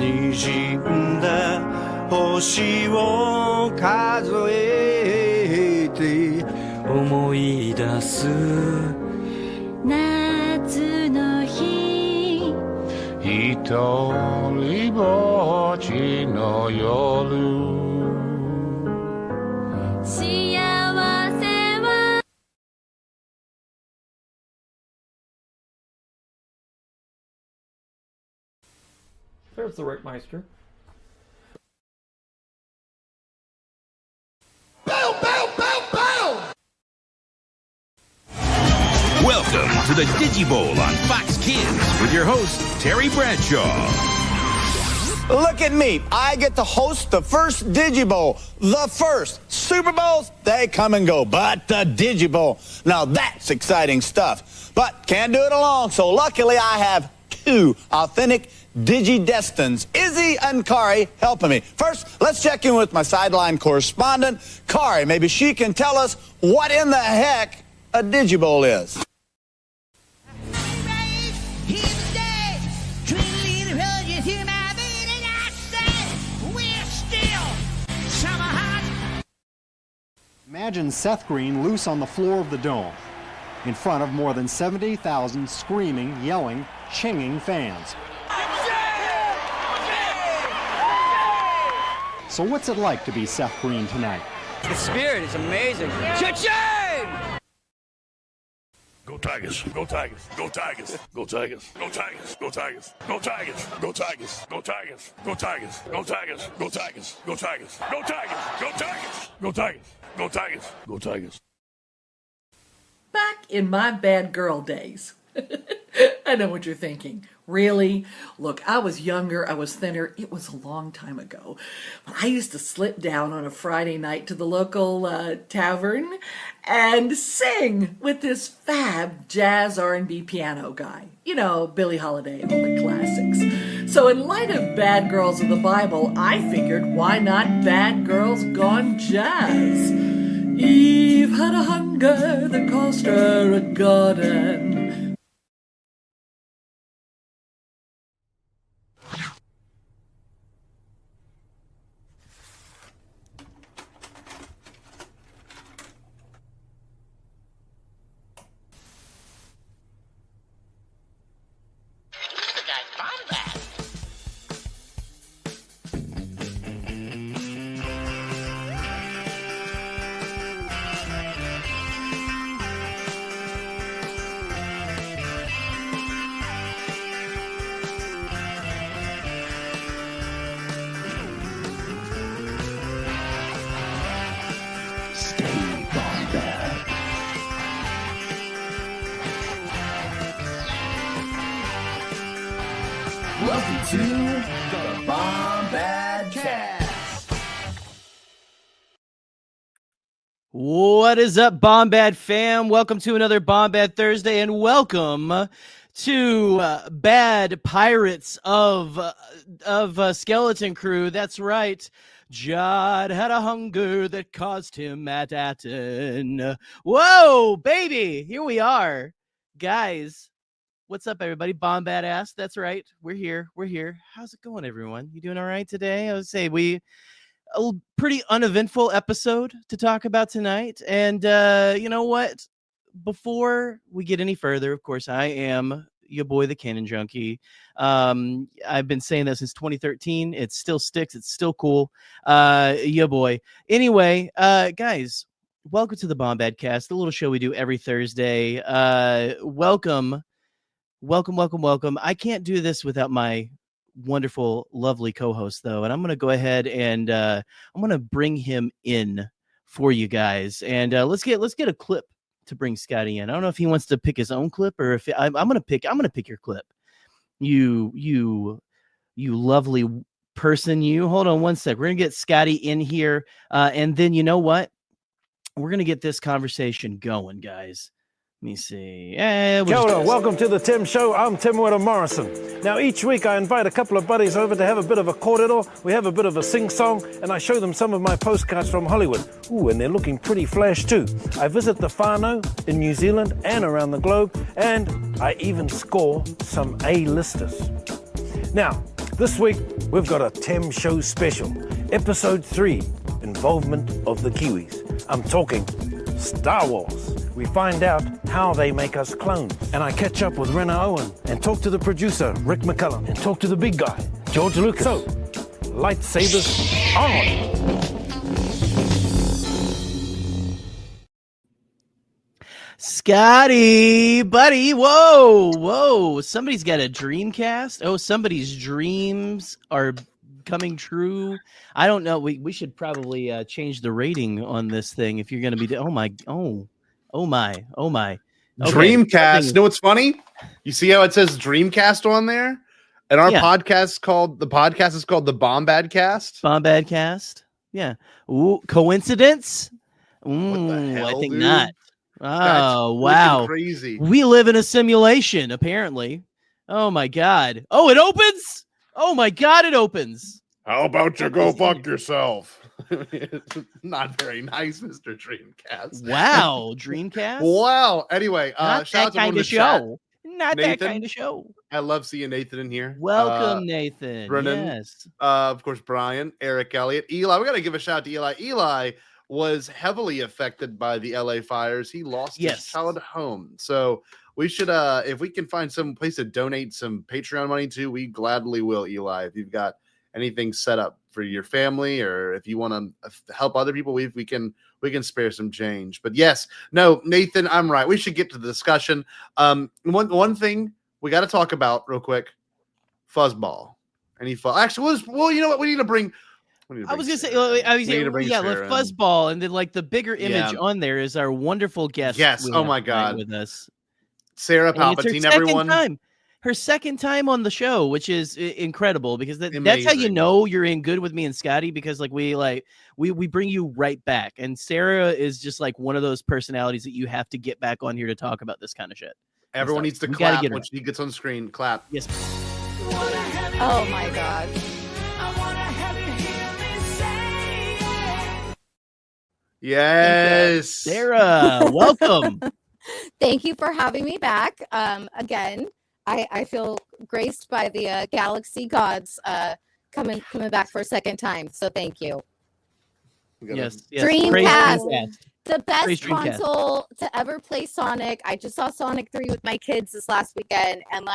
滲んだ星を数えて思い出す夏の日一人ぼっちの夜幸せは There's the Rickmeister. Bow, bow, bow, bow! Welcome to the Digibowl on Fox Kids with your host, Terry Bradshaw. Look at me. I get to host the first Digibowl. The first. Super Bowls, they come and go. But the Digibowl, now that's exciting stuff. But can't do it alone, so luckily I have two authentic Digi-Destins, Izzy and Kari, helping me. First, let's check in with my sideline correspondent, Kari. Maybe she can tell us what in the heck a Digibowl is. Imagine Seth Green loose on the floor of the Dome, in front of more than 70,000 screaming, yelling, chinging fans. So what's it like to be Seth Green tonight? The spirit is amazing. Cha-ching! Go Tigers, go Tigers, go Tigers, go Tigers, go Tigers, go Tigers, go Tigers, go Tigers, go Tigers, go Tigers, go Tigers, go Tigers, go Tigers, go Tigers, go Tigers, go Tigers, go Tigers, go Tigers. Back in my bad girl days. I know what you're thinking. Really? Look, I was younger, I was thinner. It was a long time ago. But I used to slip down on a Friday night to the local tavern and sing with this fab jazz R&B piano guy. You know, Billie Holiday, all the classics. So in light of Bad Girls of the Bible, I figured, why not Bad Girls Gone Jazz? Eve had a hunger that cost her a garden. Welcome to the Bombad Cast. What is up, Bombad fam? Welcome to another Bombad Thursday, and welcome to Bad Pirates of Skeleton Crew. That's right. Jod had a hunger that caused him at Aten. Whoa, baby, here we are, guys. What's up, everybody? Bombad ass. That's right. We're here. We're here. How's it going, everyone? You doing all right today? I would say a pretty uneventful episode to talk about tonight. And you know what? Before we get any further, of course, I am your boy, the Canon Junkie. I've been saying that since 2013. It still sticks. It's still cool. Your boy. Anyway, guys, welcome to the Bombad Cast, the little show we do every Thursday. Welcome. I can't do this without my wonderful, lovely co-host, though. And I'm going to go ahead and I'm going to bring him in for you guys. And let's get a clip to bring Scotty in. I don't know if he wants to pick his own clip or if I'm going to pick your clip. You lovely person. You hold on one sec. We're going to get Scotty in here. And then you know what? We're going to get this conversation going, guys. Let me see. Kia ora, welcome to the Tim Show. I'm Tim Witter Morrison. Now, each week I invite a couple of buddies over to have a bit of a kōrero. We have a bit of a sing-song, and I show them some of my postcards from Hollywood. Ooh, and they're looking pretty flash too. I visit the whānau in New Zealand and around the globe, and I even score some A-listers. Now, This week, we've got a Tim Show special. Episode 3, Involvement of the Kiwis. I'm talking Star Wars. We find out how they make us clones. And I catch up with Rena Owen and talk to the producer, Rick McCullum, and talk to the big guy, George Lucas. So, lightsabers on! Scotty, buddy, whoa. Somebody's got a Dreamcast. Oh, somebody's dreams are coming true. I don't know. We should probably change the rating on this thing if you're going to be. Oh my. Okay. Dreamcast. You know what's funny? You see how it says Dreamcast on there? And our podcast is called the Bombadcast. Bombadcast. Yeah. Ooh, coincidence? What the hell, I think dude? not. Oh, wow. Crazy. We live in a simulation, apparently. Oh, my God. Oh, it opens? Oh, my God, it opens. How about you go fuck yourself? Not very nice, Mr. Dreamcast. Wow, Dreamcast? Wow. Anyway, not shout that out kind of show. Not Nathan, that kind of show. I love seeing Nathan in here. Welcome, Nathan. Brennan, yes. Of course, Brian, Eric Elliott, Eli. We got to give a shout out to Eli. Eli was heavily affected by the LA fires. He lost his child at home. So we should, if we can find some place to donate some Patreon money to, we gladly will, Eli. If you've got anything set up for your family, or if you want to help other people, we can spare some change. But yes, no, Nathan, I'm right. We should get to the discussion. One thing we got to talk about real quick: Fuzzball. Actually, well, you know what? We need to bring. I was gonna say, the Fuzzball, and then like the bigger image on there is our wonderful guest. Yes. Oh my God, with us, Sara Palpatine. Everyone. Her second time on the show, which is incredible, because that's how you know you're in good with me and Scotty, because we bring you right back. And Sara is just like one of those personalities that you have to get back on here to talk about this kind of shit. Everyone needs to clap when she gets on the screen. Clap. Yes. Oh my God. Yes. Sara, welcome. Thank you for having me back. Again, I feel graced by the galaxy gods coming back for a second time. So thank you. Yes. Dreamcast. The best console to ever play Sonic. I just saw Sonic 3 with my kids this last weekend, and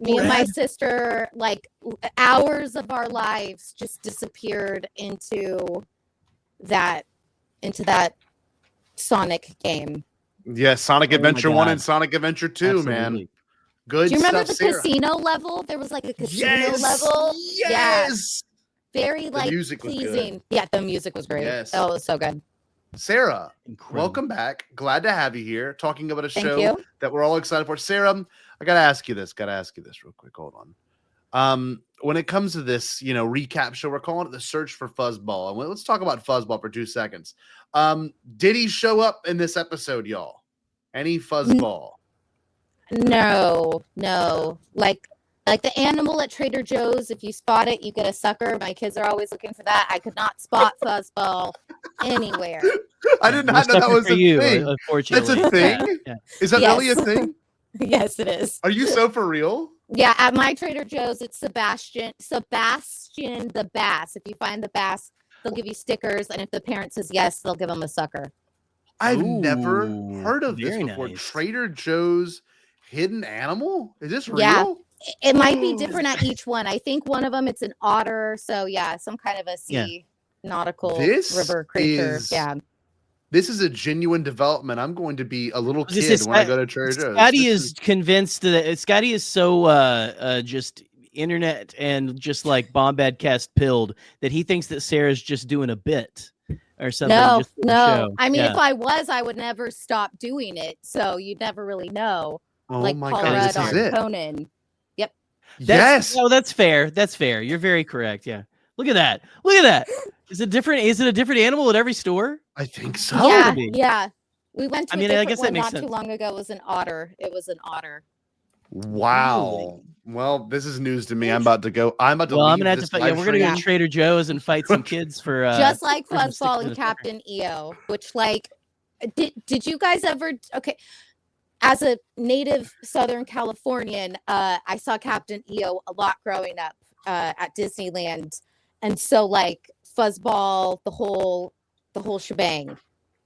me and my sister, hours of our lives just disappeared into that Sonic game. Yes, Sonic Adventure 1 and Sonic Adventure 2, Absolutely. Man. Good Do you remember stuff, the Sara. casino level? There was a casino level. Yes. Yeah. Very music pleasing. Yeah, the music was great. Yes. Oh, it was so good. Sara, welcome back. Glad to have you here talking about a show that we're all excited for. Sara, I gotta ask you this real quick. Hold on. When it comes to this, recap show, we're calling it the Search for Fuzzball. And let's talk about Fuzzball for 2 seconds. Did he show up in this episode, y'all? Any Fuzzball? No. Like the animal at Trader Joe's, if you spot it, you get a sucker. My kids are always looking for that. I could not spot Fuzzball anywhere. I did not know that was a thing. Unfortunately. That's a thing? Yeah. Is that really a thing? Yes, it is. Are you so for real? Yeah, at my Trader Joe's, it's Sebastian the bass. If you find the bass, they'll give you stickers, and if the parent says yes, they'll give them a sucker. I've never heard of this before. Nice. Trader Joe's hidden animal? Is this real? Yeah, it might be different at each one. I think one of them, it's an otter. So yeah, some kind of a sea nautical river creature. This is a genuine development. I'm going to be a little kid when I go to Trader Joe's. Scotty is convinced that Scotty is so just internet and just like Bombadcast pilled that he thinks that Sarah's just doing a bit or something. No. I mean, if I was, I would never stop doing it. So you'd never really know. Oh like my Paul God, Rudd this is it. Conan. Yep. Yes. No, that's fair. That's fair. You're very correct. Yeah. Look at that. Is it different? Is it a different animal at every store? I think so. Yeah. We went to I guess that makes not sense. too long ago. It was an otter. Wow. Well, this is news to me. I'm about to go. I'm gonna have to fight. We're gonna go to Trader Joe's and fight some kids for just like Fuzzball and Captain EO, which did you guys ever as a native Southern Californian, I saw Captain EO a lot growing up at Disneyland, and so like Fuzzball, the whole shebang.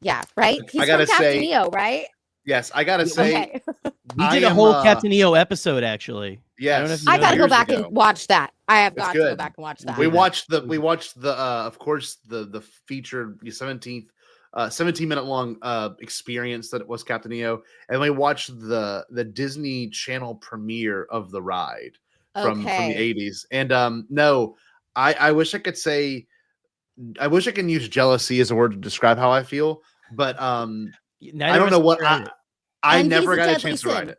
Yeah, right. He's I gotta from Captain say, EO, right? Yes, I gotta say, Okay. We did a whole Captain EO episode actually. Yes, I gotta go back and watch that. I have got to go good. back and watch that. We watched the of course the featured 17-minute long experience that it was Captain EO, and we watched the Disney Channel premiere of the ride from the 80s. And no, I wish I could say, I wish I can use jealousy as a word to describe how I feel, but I don't know what I never got a chance to ride it.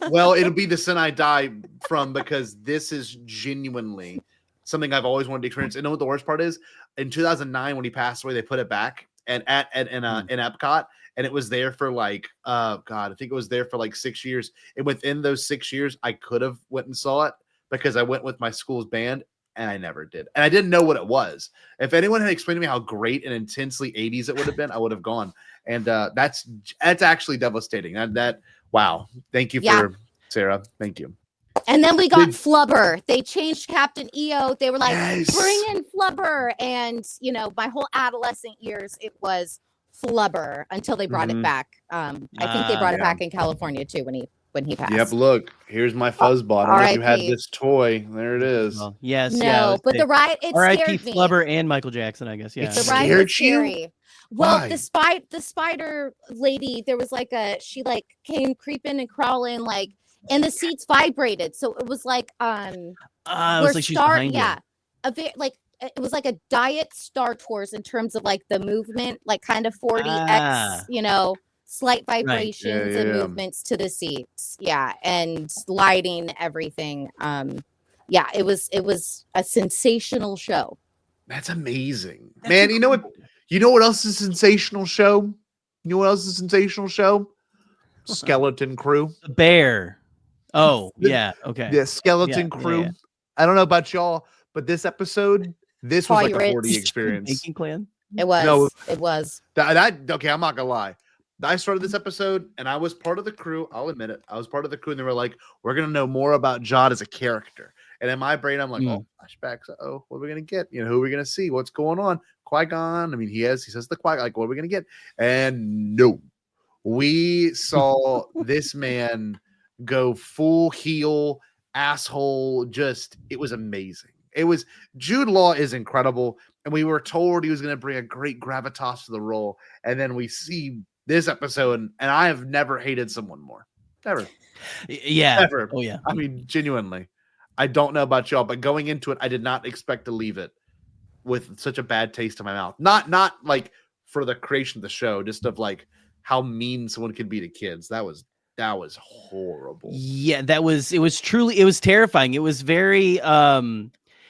Well, it'll be the sin I die from, because this is genuinely something I've always wanted to experience. And you know what the worst part is? In 2009, when he passed away, they put it back and in Epcot, and it was there for like God, I think it was there for like 6 years. And within those 6 years, I could have went and saw it, because I went with my school's band, and I never did. And I didn't know what it was. If anyone had explained to me how great and intensely 80s it would have been, I would have gone. And that's actually devastating. That wow. Thank you for Sarah. Thank you. And then we got Flubber. They changed Captain EO. They were like, bring in Flubber. And, you know, my whole adolescent years, it was Flubber until they brought it back. I think they brought it back in California too when he passed. Yep, look, here's my Fuzzball. I don't know if you had this toy. There it is. Well, yes. No, but the ride, it R.I.P. scared me. Flubber and Michael Jackson, I guess. Yeah. The ride was scary. Well, the spider lady, there was like she like came creeping and crawling, like, and the seats vibrated. So it was like it was like she's behind you. a bit like it was like a diet Star Tours in terms of like the movement, like kind of 40x, you know, slight vibrations and movements to the seats. Yeah, and lighting, everything. Yeah, it was a sensational show. That's amazing. Man, you know what? You know what else is a sensational show? You know what else is a sensational show? Skeleton Crew. The Bear. Oh, yeah. Okay. The Skeleton Crew. Yeah. I don't know about y'all, but this episode, this was like a 40 experience. Baking Clan? It was. No, it was. Okay, I'm not gonna lie. I started this episode and I was part of the crew. I'll admit it. I was part of the crew, and they were like, we're gonna know more about Jod as a character. And in my brain, I'm like, oh, flashbacks. Oh, what are we gonna get? You know, who are we gonna see? What's going on? Qui-Gon. I mean, he says the Qui-Gon, like, what are we gonna get? And no, we saw this man go full heel asshole. Just, it was amazing. It was, Jude Law is incredible, and we were told he was gonna bring a great gravitas to the role, and then we see this episode, and I have never hated someone more. Never. Yeah. Ever. Oh yeah. I mean, genuinely. I don't know about y'all, but going into it, I did not expect to leave it with such a bad taste in my mouth. Not like for the creation of the show, just of like how mean someone could be to kids. That was horrible. Yeah, it was terrifying. It was very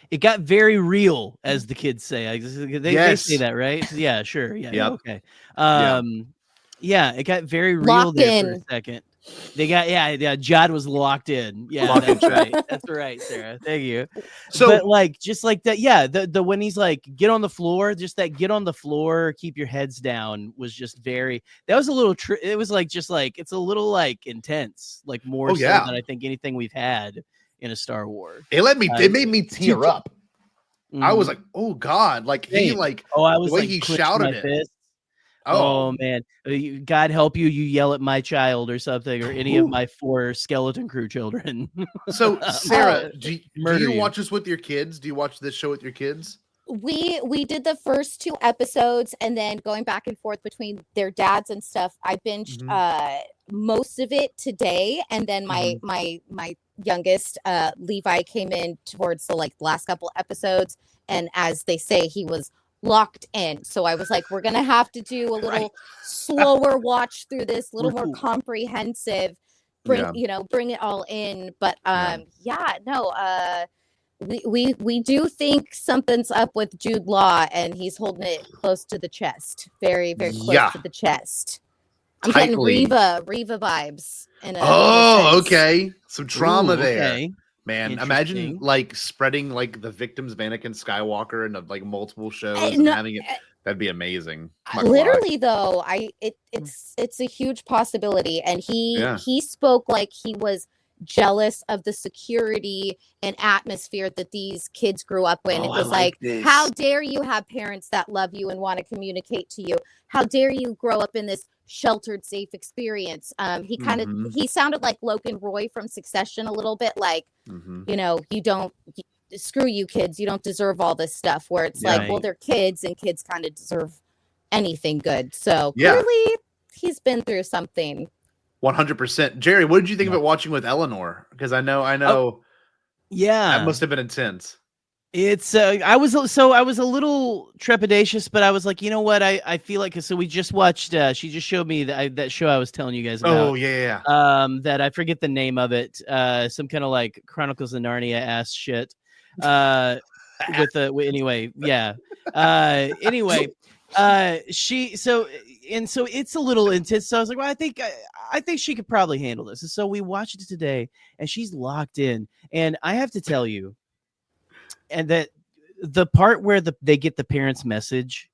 it got very real, as the kids say. They say that, right? Yeah, sure. Yeah. Yep. Okay. Yeah, it got very real there for a second. They got Jod was locked in. Yeah, that's right. That's right, Sarah. Thank you. So, but like just like that, the when he's like, get on the floor, just that get on the floor, keep your heads down was just very. That was a little. It was like just like it's a little like intense, like more so than I think anything we've had in a Star Wars. It made me tear up. I was like, oh God, like he like I was the way like, he shouted it. Fist. Oh man, God help you! You yell at my child or something, or any of my 4 Skeleton Crew children. So, Sarah, do you watch this with your kids? Do you watch this show with your kids? We did the first 2 episodes, and then going back and forth between their dads and stuff. I binged most of it today, and then my youngest Levi came in towards the last couple episodes, and as they say, he was locked in. So I was like, we're gonna have to do a little slower watch through this, a little more comprehensive, bring it all in. But we do think something's up with Jude Law, and he's holding it close to the chest, very, very close to the chest. I'm getting Reva vibes. Okay, some trauma there. Okay. Man, imagine spreading the victims of Anakin Skywalker into multiple shows and having it. That'd be amazing. Literally, though, it's a huge possibility. And he spoke like he was jealous of the security and atmosphere that these kids grew up in. It was like, how dare you have parents that love you and want to communicate to you? How dare you grow up in this sheltered, safe experience? He kind of he sounded like Logan Roy from Succession a little bit, like, you know, screw you kids, you don't deserve all this stuff, where it's like, well, they're kids and kids kind of deserve anything good. So clearly he's been through something. 100%. Jerry, what did you think of it watching with Eleanor? Because I know that must have been intense. It's I was a little trepidatious, but I was like, you know what, I feel like, so we just watched she just showed me that show I was telling you guys about. That I forget the name of it, some kind of like Chronicles of Narnia ass shit, anyway so it's a little intense, so I was like, well, I think she could probably handle this. And so we watched it today, and she's locked in, and I have to tell you, and that the part where they get the parents' message,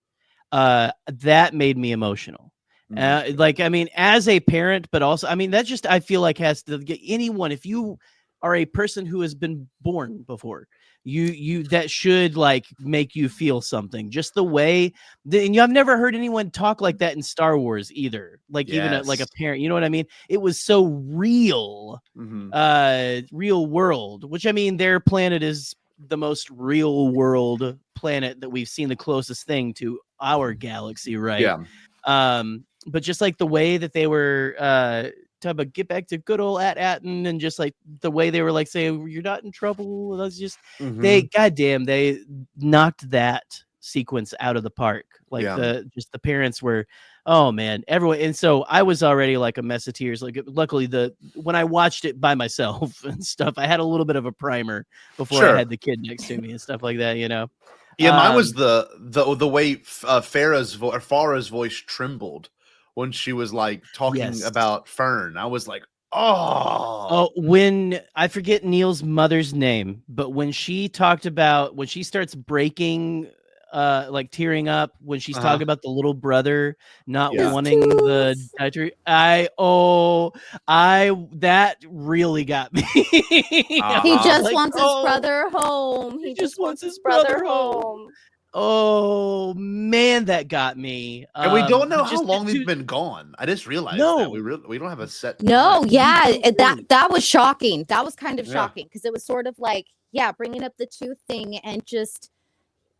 that made me emotional. Like, I mean, as a parent, but also, I mean, that just, I feel like has to get anyone, if you are a person who has been born before, you that should like make you feel something, just the way and I've never heard anyone talk like that in Star Wars either, like even like a parent, you know what I mean? It was so real, real world, which, I mean, their planet is the most real world planet that we've seen, the closest thing to our galaxy, right? But just like the way that they were talking about get back to good old Atten, and just like the way they were like saying you're not in trouble, that's just they knocked that sequence out of the park. Like the parents were, oh man, everyone. And so I was already like a mess of tears. Like, luckily when I watched it by myself and stuff, I had a little bit of a primer before I had the kid next to me and stuff like that, you know. Mine was the way Farah's voice trembled when she was like talking about Fern. I was like, when I forget Neil's mother's name, but when she talked about, when she starts breaking, like tearing up when she's talking about the little brother not wanting the dietary, that really got me. He just wants his brother home. He just wants his brother home. Oh man, that got me. And we don't know how long they've been gone. I just realized that we don't have a set. That was shocking. That was kind of shocking, because it was sort of like, bringing up the tooth thing, and just,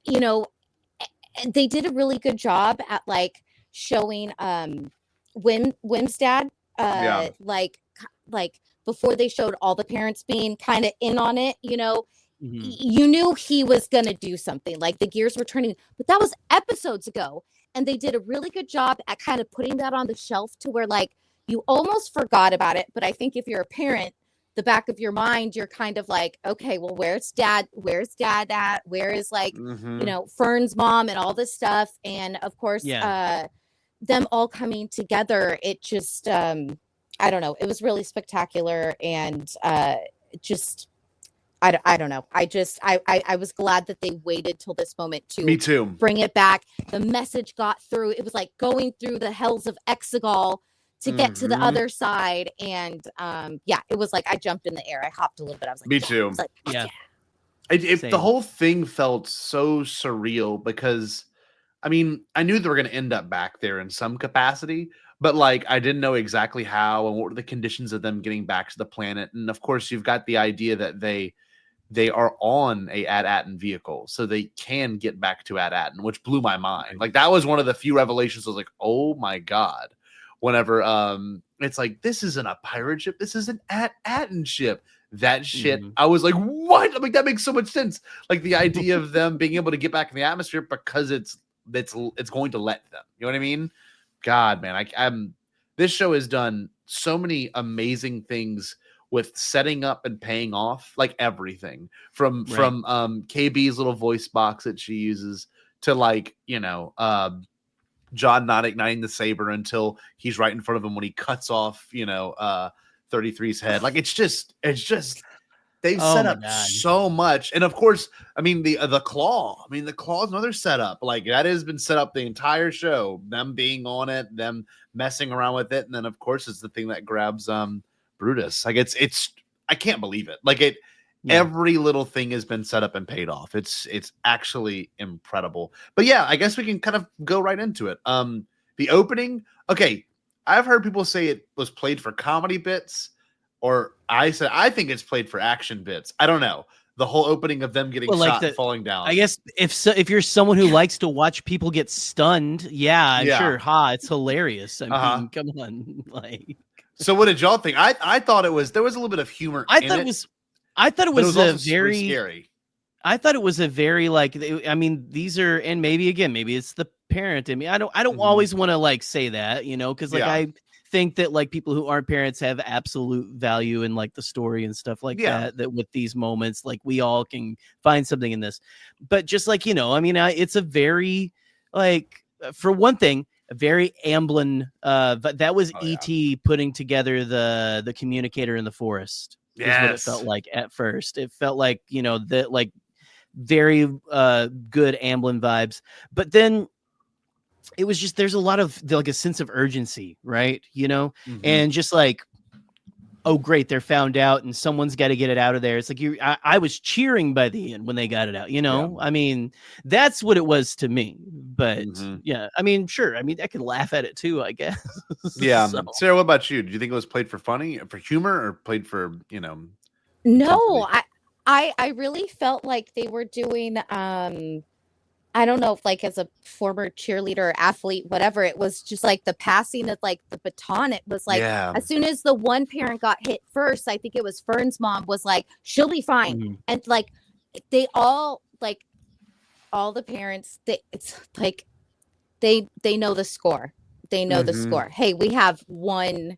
you know, they did a really good job at like showing Wim's dad, like before they showed all the parents being kind of in on it, you know. You knew he was going to do something, like the gears were turning, but that was episodes ago. And they did a really good job at kind of putting that on the shelf to where like you almost forgot about it. But I think if you're a parent, the back of your mind, you're kind of like, okay, well, where's dad at? Where is like, you know, Fern's mom and all this stuff. And of course, them all coming together. It just, I don't know. It was really spectacular. And just, I don't know. I was glad that they waited till this moment to bring it back. The message got through. It was like going through the hells of Exegol to get to the other side. And it was like I jumped in the air. I hopped a little bit. I was like, me too. I was like, the whole thing felt so surreal, because I mean, I knew they were going to end up back there in some capacity, but like I didn't know exactly how and what were the conditions of them getting back to the planet. And of course, you've got the idea that they are on a At-Atten vehicle, so they can get back to At-Atten, which blew my mind. Like, that was one of the few revelations. I was like, oh my God. Whenever it's like, this isn't a pirate ship, this is an At-Atten ship. That shit, I was like, what? I'm like, that makes so much sense. Like, the idea of them being able to get back in the atmosphere because it's going to let them. You know what I mean? God, man, this show has done so many amazing things with setting up and paying off, like everything from KB's little voice box that she uses to, like, you know, John not igniting the saber until he's right in front of him when he cuts off, you know, 33's head. Like, it's just they've set up so much. And of course, I mean, the claw. I mean, the claw is another setup. Like, that has been set up the entire show. Them being on it, them messing around with it, and then of course it's the thing that grabs Brutus. Like, it's I can't believe it. Like it, every little thing has been set up and paid off. It's actually incredible. But yeah, I guess we can kind of go right into it. The opening. Okay, I've heard people say it was played for comedy bits, or I think it's played for action bits. I don't know. The whole opening of them getting shot and falling down. I guess if you're someone who likes to watch people get stunned, I'm sure. It's hilarious. I mean, come on, like. So what did y'all think? I thought there was a little bit of humor. I thought it was a very scary. I thought it was a very like. I mean, these are, and maybe it's the parent in me. I don't always want to like say that, because like I think that like people who aren't parents have absolute value in like the story and stuff like that with these moments, like we all can find something in this. But just like, I mean, it's a very like, for one thing, a very Amblin, but that was E.T. putting together the communicator in the forest. Is what it felt like at first. It felt like, that like very good Amblin vibes. But then it was just, there's a lot of like a sense of urgency, right? And just like, oh great, they're found out and someone's got to get it out of there. It's like I was cheering by the end when they got it out, I mean, that's what it was to me. But I mean, sure, I mean, I could laugh at it too, I guess. So. Sarah, what about you? Do you think it was played for humor, or played for No, I really felt like they were doing I don't know if like as a former cheerleader or athlete, whatever, it was just like the passing of like the baton. It was like as soon as the one parent got hit first, I think it was Fern's mom was like, she'll be fine. And like they all like all the parents, it's like they know the score. They know the score. Hey, we have one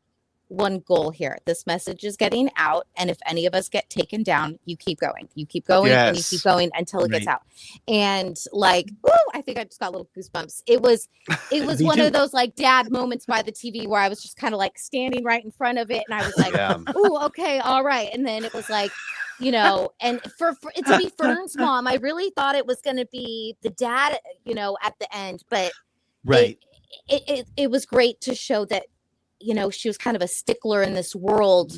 goal here. This message is getting out, and if any of us get taken down, you keep going, and you keep going until it gets out. And like, I think I just got little goosebumps. It was one of those like dad moments by the TV where I was just kind of like standing right in front of it, and I was like, okay, all right. And then it was like, and for it to be Fern's mom, I really thought it was going to be the dad, at the end, but it was great to show that she was kind of a stickler in this world.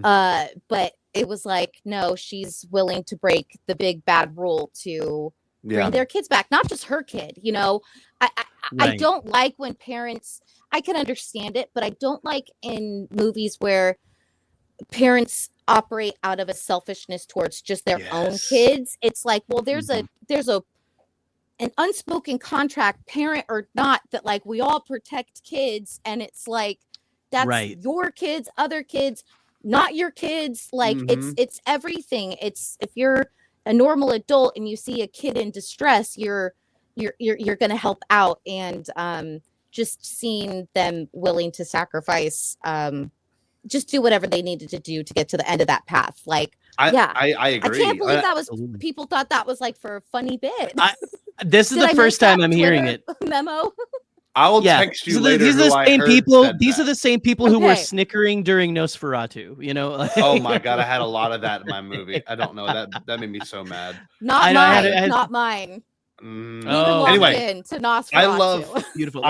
But it was like, no, she's willing to break the big bad rule to bring their kids back, not just her kid. I don't like when parents, I can understand it, but I don't like in movies where parents operate out of a selfishness towards just their own kids. It's like, well, there's an unspoken contract, parent or not, that like we all protect kids, and it's like, that's your kids, other kids, not your kids. Like it's everything. It's, if you're a normal adult and you see a kid in distress, you're going to help out. And just seeing them willing to sacrifice, just do whatever they needed to do to get to the end of that path. Like, I agree. I can't believe that was, people thought that was like for a funny bit. This is the first time I'm hearing it. Memo. I will text you later. These are the same people. These are the same people who were snickering during Nosferatu. Oh my god, I had a lot of that in my movie. I don't know, that made me so mad. Not mine. Anyway, to Nosferatu. I love beautiful.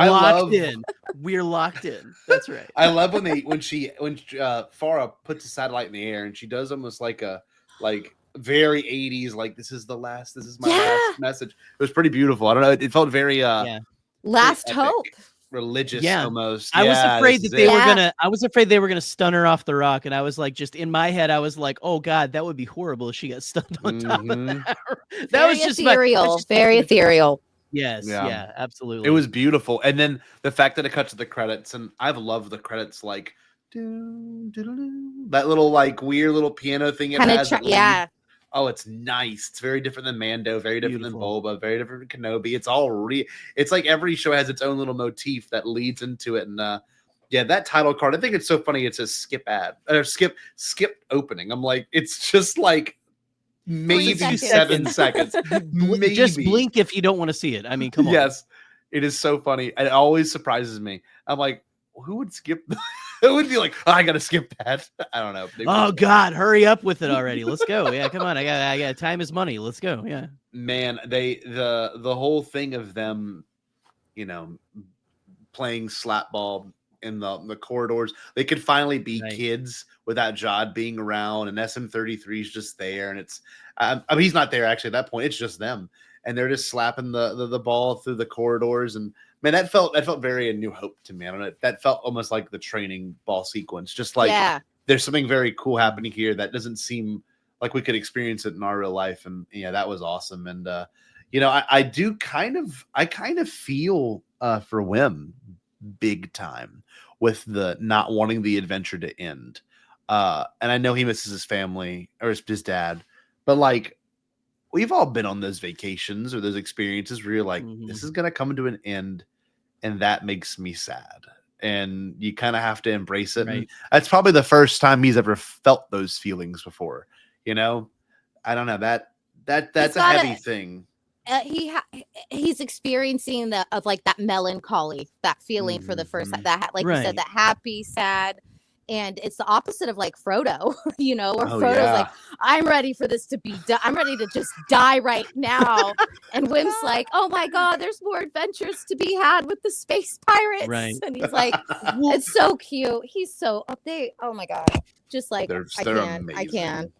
In. We're locked in. That's right. I love when Farah puts a satellite in the air and she does almost like a very 80s, like this is my last message. It was pretty beautiful. I don't know. It felt very last hope, religious almost. I was afraid that I was afraid they were gonna stun her off the rock, and I was like, just in my head, I was like, oh god, that would be horrible if she got stunned on top of that. That was just ethereal, very ethereal. Yes, yeah, absolutely. It was beautiful, and then the fact that it cut to the credits, and I've loved the credits, like that little like weird little piano thing it has. Oh, it's nice. It's very different than Mando, very different than Boba, very different than Kenobi. It's all it's like every show has its own little motif that leads into it. And that title card, I think it's so funny. It says skip ad or skip opening. I'm like, it's just like maybe 7 seconds. Maybe. Just blink if you don't want to see it. I mean, come on. Yes, it is so funny. It always surprises me. I'm like, who would skip? It would be like, oh, I gotta skip that. I don't know. Oh God, hurry up with it already. Let's go. Yeah, come on. I got time is money. Let's go. Yeah. Man, the whole thing of them, playing slap ball in the corridors. They could finally be kids without Jod being around, and SM33 is just there, and it's I mean, he's not there actually at that point. It's just them, and they're just slapping the ball through the corridors, and man, that felt very A New Hope to me. I don't know, that felt almost like the training ball sequence, just like there's something very cool happening here that doesn't seem like we could experience it in our real life, and yeah, that was awesome. And you know, I kind of feel for Wim big time with the not wanting the adventure to end. And I know he misses his family or his dad, but like we've all been on those vacations or those experiences where you're like, this is gonna come to an end, and that makes me sad. And you kind of have to embrace it. And that's probably the first time he's ever felt those feelings before. You know, I don't know, that's a heavy thing. He's experiencing that melancholy, that feeling for the first time, like you said, that happy, sad, and it's the opposite of like Frodo, you know, where Frodo's like, I'm ready for this to be done. I'm ready to just die right now. And Wim's like, oh my God, there's more adventures to be had with the space pirates. And he's like, it's so cute. He's so oh my God. Just like I can.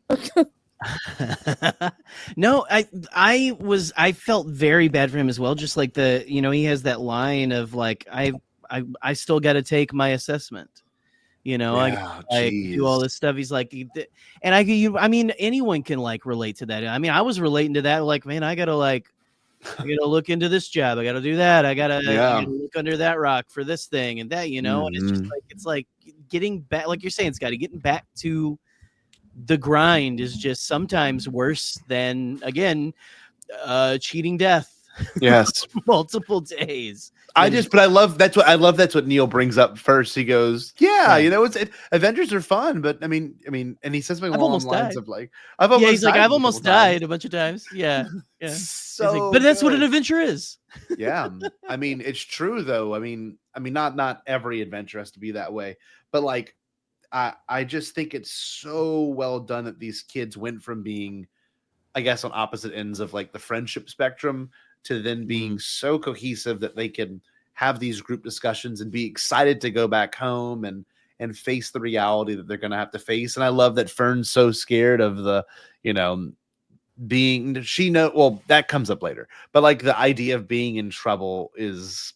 No, I felt very bad for him as well. Just like he has that line of like, I still got to take my assessment. You know, I do all this stuff. He's like, and I mean, anyone can like relate to that. I mean, I was relating to that. Like, man, I gotta look into this job. I gotta do that. I gotta look under that rock for this thing and that. You know, and it's like getting back, like you're saying, Scotty, getting back to the grind is just sometimes worse than cheating death. Yes, multiple days. That's what Neil brings up first. He goes, you know, adventures are fun, but I mean, and he says something along the lines of like, I've almost died a bunch of times. Yeah. So, but that's what an adventure is. Yeah, I mean, it's true though. I mean, not every adventure has to be that way, but like, I just think it's so well done that these kids went from being, I guess, on opposite ends of like the friendship spectrum to then being so cohesive that they can have these group discussions and be excited to go back home and face the reality that they're going to have to face. And I love that Fern's so scared of the, you know, that comes up later, but like the idea of being in trouble is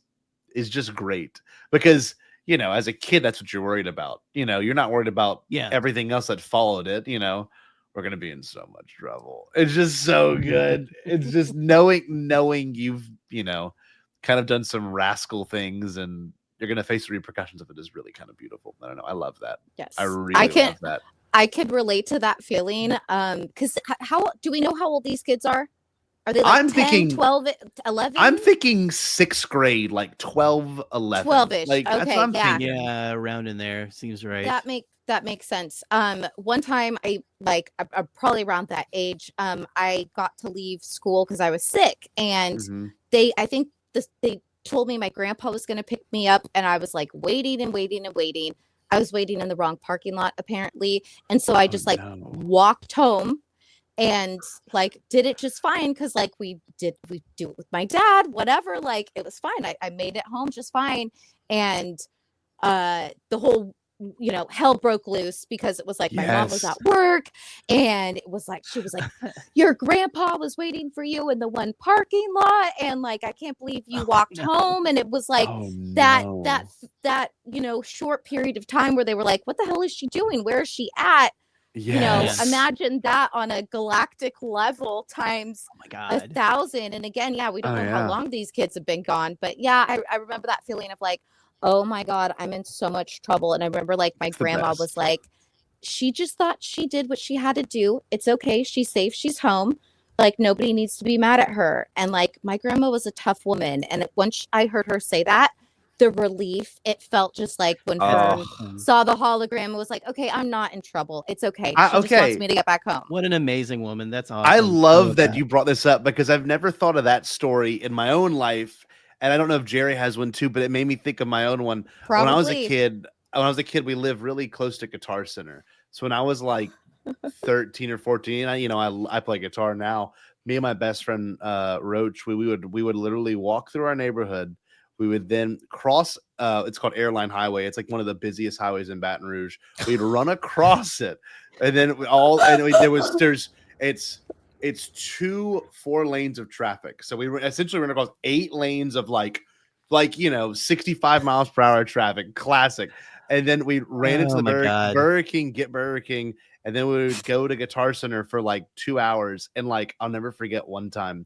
just great because, you know, as a kid, that's what you're worried about. You know, you're not worried about everything else that followed it, you know. We're going to be in so much trouble. It's just so good. It's just knowing you've, you know, kind of done some rascal things and you're going to face the repercussions of it is really kind of beautiful. I don't know. I love that. Yes. I really love that. I could relate to that feeling. Because how do we know how old these kids are? Are they like 12, 11? I'm thinking 6th grade, like 12, 11. 12-ish. Like, okay, that's what I'm thinking. Yeah, around in there. Seems right. That makes sense. One time I'm probably around that age. I got to leave school because I was sick, and they told me my grandpa was going to pick me up, and I was like waiting and waiting and waiting. I was waiting in the wrong parking lot apparently, and so I just walked home and like did it just fine because like we do it with my dad, whatever. Like it was fine. I made it home just fine, and the whole hell broke loose because it was like my mom was at work and it was like she was like your grandpa was waiting for you in the one parking lot and like I can't believe you walked home. And it was like that short period of time where they were like, what the hell is she doing, where is she at? Imagine that on a galactic level times 1,000. And again, we don't know how long these kids have been gone, but I remember that feeling of like, oh my God, I'm in so much trouble. And I remember like my grandma was like, she just thought she did what she had to do. It's okay. She's safe. She's home. Like nobody needs to be mad at her. And like my grandma was a tough woman. And once I heard her say that, the relief, it felt just like when Fern saw the hologram, it was like, okay, I'm not in trouble. It's okay. She just wants me to get back home. What an amazing woman. That's awesome. I love that you brought this up because I've never thought of that story in my own life. And I don't know if Jerry has one too, but it made me think of my own one. Probably. When I was a kid, we lived really close to Guitar Center. So when I was like 13 or 14, I play guitar now. Me and my best friend Roach, we would literally walk through our neighborhood We would then cross. It's called Airline Highway. It's like one of the busiest highways in Baton Rouge. We'd run across it, and then it's 2 4 lanes of traffic. So we essentially ran across 8 lanes of like 65 miles per hour traffic. Classic. And then we ran into the Burger King, get Burger King, and then we would go to Guitar Center for like 2 hours. And like I'll never forget one time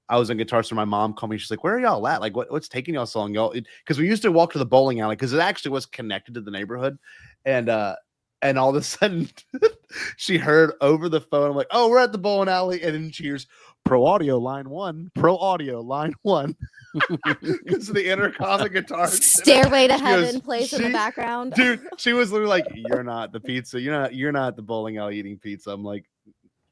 I was in Guitar Center. My mom called me. She's like, "Where are y'all at? Like, what's taking y'all so long, y'all?" Because we used to walk to the bowling alley because it actually was connected to the neighborhood, and all of a sudden she heard over the phone, I'm like, "Oh, we're at the bowling alley," and then she hears Pro Audio line 1, Pro Audio line 1. Because the intercom and guitar Stairway to Heaven plays in the background. Dude, she was literally like, "You're not the pizza. You're not at the bowling alley eating pizza." I'm like,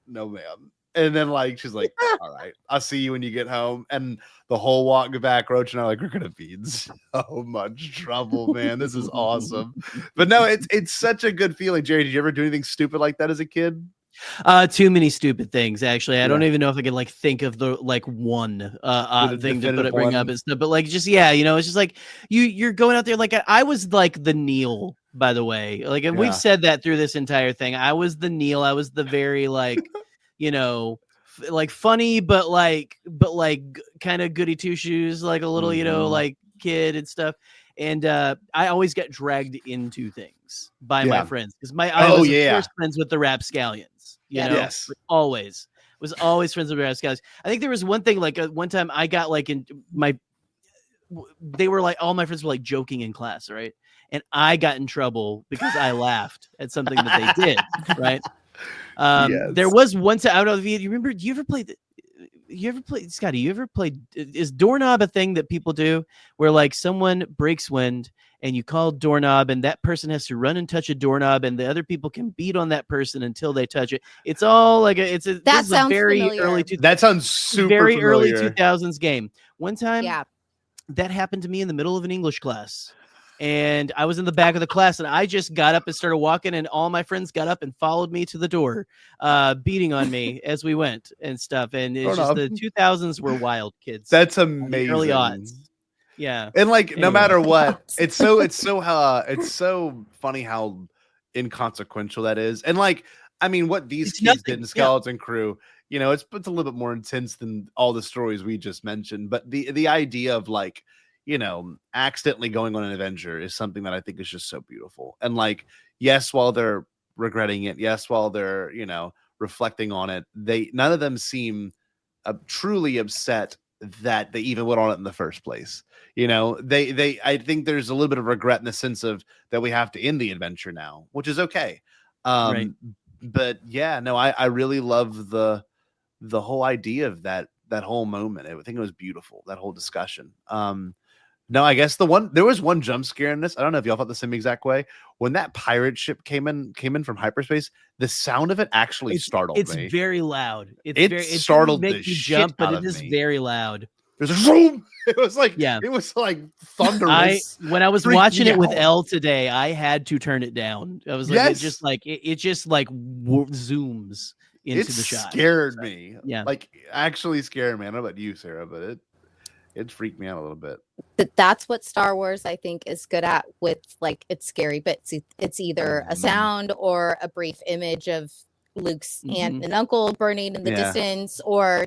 "No, ma'am." And then like she's like, "All right, I'll see you when you get home." And the whole walk back, Roach and I we're gonna be in so much trouble, man. This is awesome. But no, it's such a good feeling. Jerry, did you ever do anything stupid like that as a kid? Too many stupid things, actually. I don't even know if I can like think of the like one thing to bring up and stuff, but like just it's just like you're going out there. Like I was like the Neil, by the way, like, and we've said that through this entire thing. I was the Neil. I was the very like like funny but like kind of goody two shoes, like a little like kid and stuff. And I always got dragged into things by my friends because I was of course friends with the Rapscallions. Yes. was always friends with the Rapscallions. I think there was one thing like one time I got like they were like all my friends were like joking in class, right? And I got in trouble because I laughed at something that they did, right? There was one time, I don't know if you remember. Do you ever play? Scotty? You ever played? Is doorknob a thing that people do where like someone breaks wind and you call doorknob and that person has to run and touch a doorknob and the other people can beat on that person until they touch it? It's all like this is a very early. That sounds super very familiar. Early 2000s game. One time, that happened to me in the middle of an English class. And I was in the back of the class and I just got up and started walking and all my friends got up and followed me to the door, beating on me as we went and stuff. And it's just the 2000s were wild, kids. That's amazing. Early odds. Yeah. And like, no matter what, it's so funny how inconsequential that is. And like, I mean, what these kids did in Skeleton Crew, it's a little bit more intense than all the stories we just mentioned. But the idea of like, accidentally going on an adventure is something that I think is just so beautiful. And like, yes, while they're regretting it, yes, while they're, reflecting on it, none of them seem truly upset that they even went on it in the first place. I think there's a little bit of regret in the sense of that we have to end the adventure now, which is okay. Right. But yeah, no, I really love the whole idea of that whole moment. I think it was beautiful, that whole discussion. No, I guess there was one jump scare in this. I don't know if y'all felt the same exact way. When that pirate ship came in from hyperspace, the sound of it actually startled me. It's very loud. It startled make the you shit jump, but out it of is me. very loud. There's a zoom. It was like thunderous. When I was watching it with Elle today, I had to turn it down. I was like, it just zooms into the shot. It scared me. Yeah, like actually scared me. I don't know about you, Sarah, but it freaked me out a little bit. That's what Star Wars I think is good at. With like, it's scary, but it's either a sound or a brief image of Luke's aunt and uncle burning in the distance, or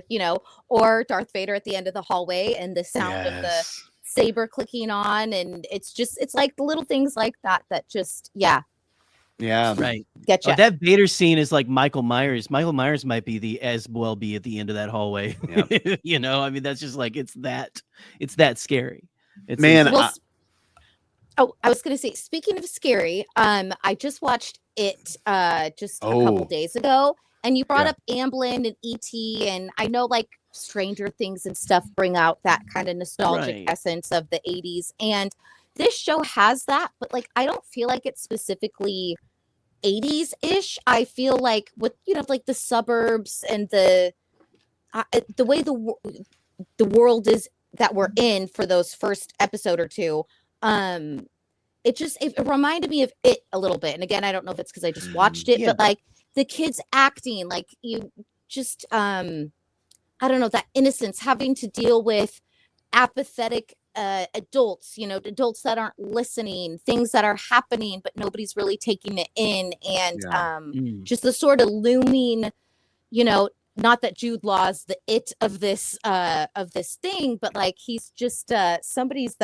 or Darth Vader at the end of the hallway and the sound of the saber clicking on, and it's like the little things like that just right. Getcha. That Vader scene is like Michael Myers. Michael Myers might be as well be at the end of that hallway. Yep. I mean, that's just like it's that scary. I was gonna say, speaking of scary, I just watched it just a couple days ago, and you brought up Amblin and E.T., and I know like Stranger Things and stuff bring out that kind of nostalgic essence of the 80s, and this show has that, but like I don't feel like it's specifically 80s-ish. I feel like with like the suburbs and the way the world is that we're in for those first episode or two, it reminded me of it a little bit. And again, I don't know if it's because I just watched it, but like the kids acting like you just I don't know, that innocence, having to deal with apathetic adults, adults that aren't listening, things that are happening, but nobody's really taking it in. And just the sort of looming, not that Jude Law's the it of this thing, but like he's just somebody's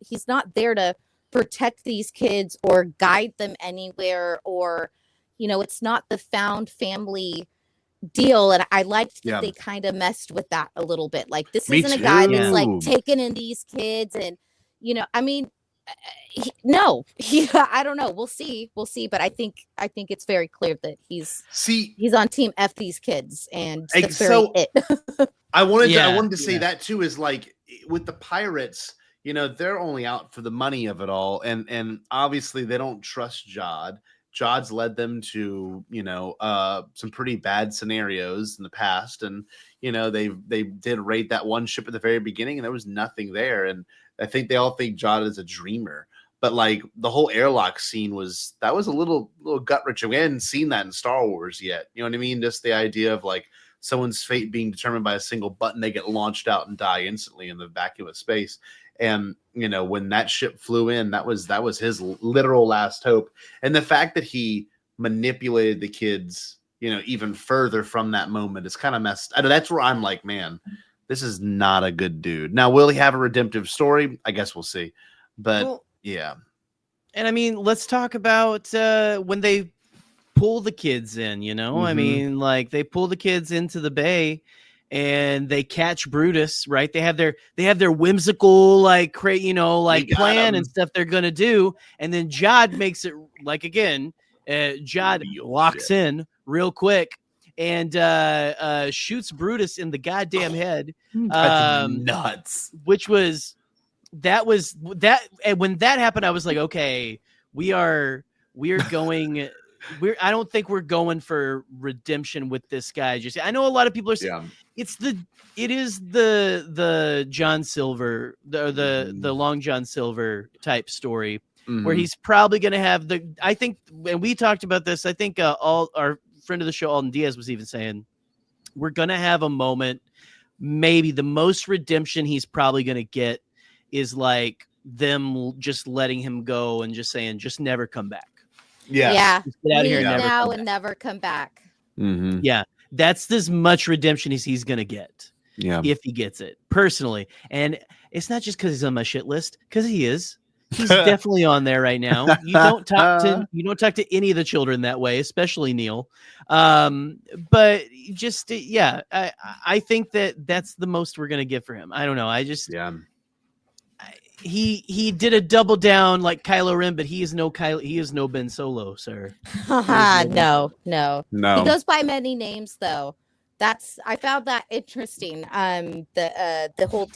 he's not there to protect these kids or guide them anywhere, or it's not the found family deal. And I liked that they kind of messed with that a little bit. Like, this isn't a guy that's like taking in these kids, and I mean, I don't know. We'll see. But I think it's very clear that he's on team F these kids, and that's very it. I wanted to say that too, is like with the Pirates, they're only out for the money of it all, and obviously they don't trust Jod. Jod's led them to, some pretty bad scenarios in the past, and they did raid that one ship at the very beginning, and there was nothing there, and I think they all think Jod is a dreamer. But like the whole airlock scene was a little gut wrenching. We hadn't seen that in Star Wars yet. You know what I mean? Just the idea of like someone's fate being determined by a single button, they get launched out and die instantly in the vacuum of space. And when that ship flew in, that was his literal last hope. And the fact that he manipulated the kids, even further from that moment is kind of messed. That's where I'm like, man, this is not a good dude. Now, will he have a redemptive story? I guess we'll see. But yeah. And I mean, let's talk about when they pull the kids in. I mean, like they pull the kids into the bay. And they catch Brutus, right? They have their whimsical plan and stuff they're gonna do, and then Jod makes it like again. Jod walks in real quick and shoots Brutus in the goddamn head. That's nuts. And when that happened, I was like, okay, we are going. I don't think we're going for redemption with this guy. I know a lot of people are saying it is the John Silver, the Long John Silver type story where he's probably going to have I think, and we talked about this, I think all our friend of the show, Alden Diaz, was even saying we're going to have a moment, maybe the most redemption he's probably going to get is like them just letting him go and just saying, just never come back. Yeah. Just get out of here and never come back. Mm-hmm. Yeah. That's as much redemption as he's going to get. Yeah. If he gets it personally. And it's not just because he's on my shit list, because he is. He's definitely on there right now. You don't talk to any of the children that way, especially Neil. But just, I think that's the most we're going to get for him. I don't know. He did a double down like Kylo Ren, but he is no Ben Solo, sir. No. He goes by many names though. I found that interesting. The whole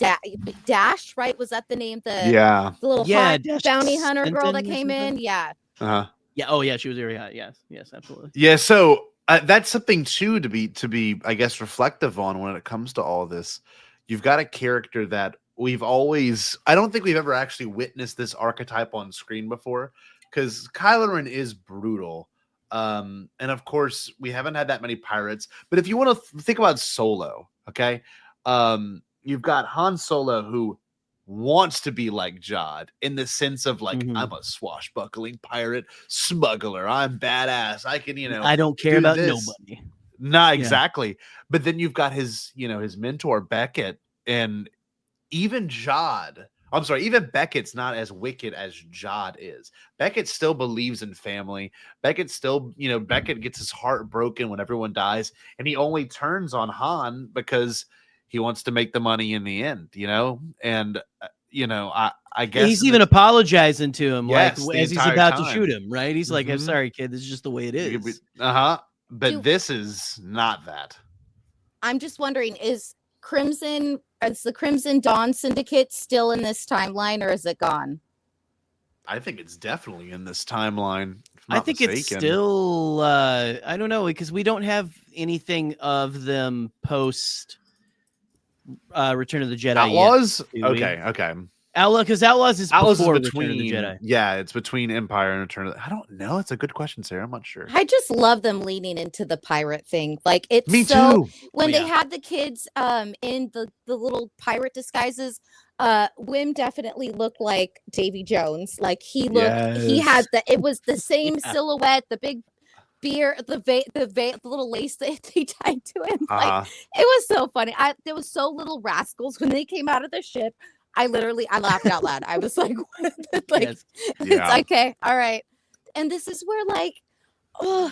Dash, right? Was that the name? The little hot bounty hunter girl that came in. Yeah. Uh-huh. Yeah. Oh yeah, she was very hot. Yes, absolutely. Yeah. So that's something too to be I guess reflective on when it comes to all this. You've got a character that I don't think we've ever actually witnessed this archetype on screen before, because Kylo Ren is brutal. And of course, we haven't had that many pirates. But if you want to think about Solo, okay, you've got Han Solo, who wants to be like Jod in the sense of like, I'm a swashbuckling pirate smuggler. I'm badass. I can, I don't care about nobody. Nah, exactly. But then you've got his mentor Beckett, and even Beckett's not as wicked as Jod is. Beckett still believes in family. Beckett gets his heart broken when everyone dies, and he only turns on Han because he wants to make the money in the end, And I guess he's even apologizing to him, as he's about to shoot him, right? He's like, "I'm sorry, kid. This is just the way it is." But this is not that. I'm just wondering, is the Crimson Dawn Syndicate still in this timeline, or is it gone? I think it's definitely in this timeline. I think it's still, I don't know, because we don't have anything of them post Return of the Jedi Outlaws? Yet, okay. Outlaws is before between Return of the Jedi. Yeah, it's between Empire and Return of the... I don't know. It's a good question, Sarah. I'm not sure. I just love them leaning into the pirate thing. Like it's Me so too. when they had the kids in the little pirate disguises, Wim definitely looked like Davy Jones. Like he had it was the same silhouette, the big beard, the little lace that they tied to him. Like it was so funny. There was so little rascals when they came out of the ship. I laughed out loud. I was like, it's okay, all right. And this is where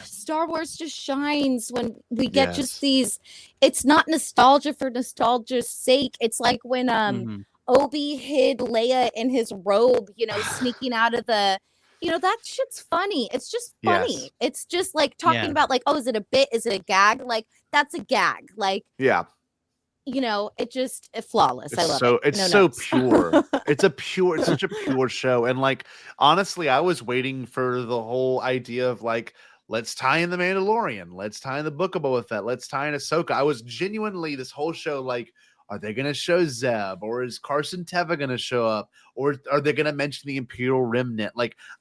Star Wars just shines when we get just these. It's not nostalgia for nostalgia's sake. It's like when Obi hid Leia in his robe, sneaking out of the. That shit's funny. It's just funny. Yes. It's just like talking about is it a bit? Is it a gag? Like that's a gag. Like it's flawless. I love it. It's so pure. It's such a pure show. And honestly, I was waiting for the whole idea of let's tie in the Mandalorian, let's tie in the Book of Boba Fett, let's tie in Ahsoka. I was genuinely this whole show are they going to show Zeb, or is Carson Teva going to show up, or are they going to mention the Imperial Remnant?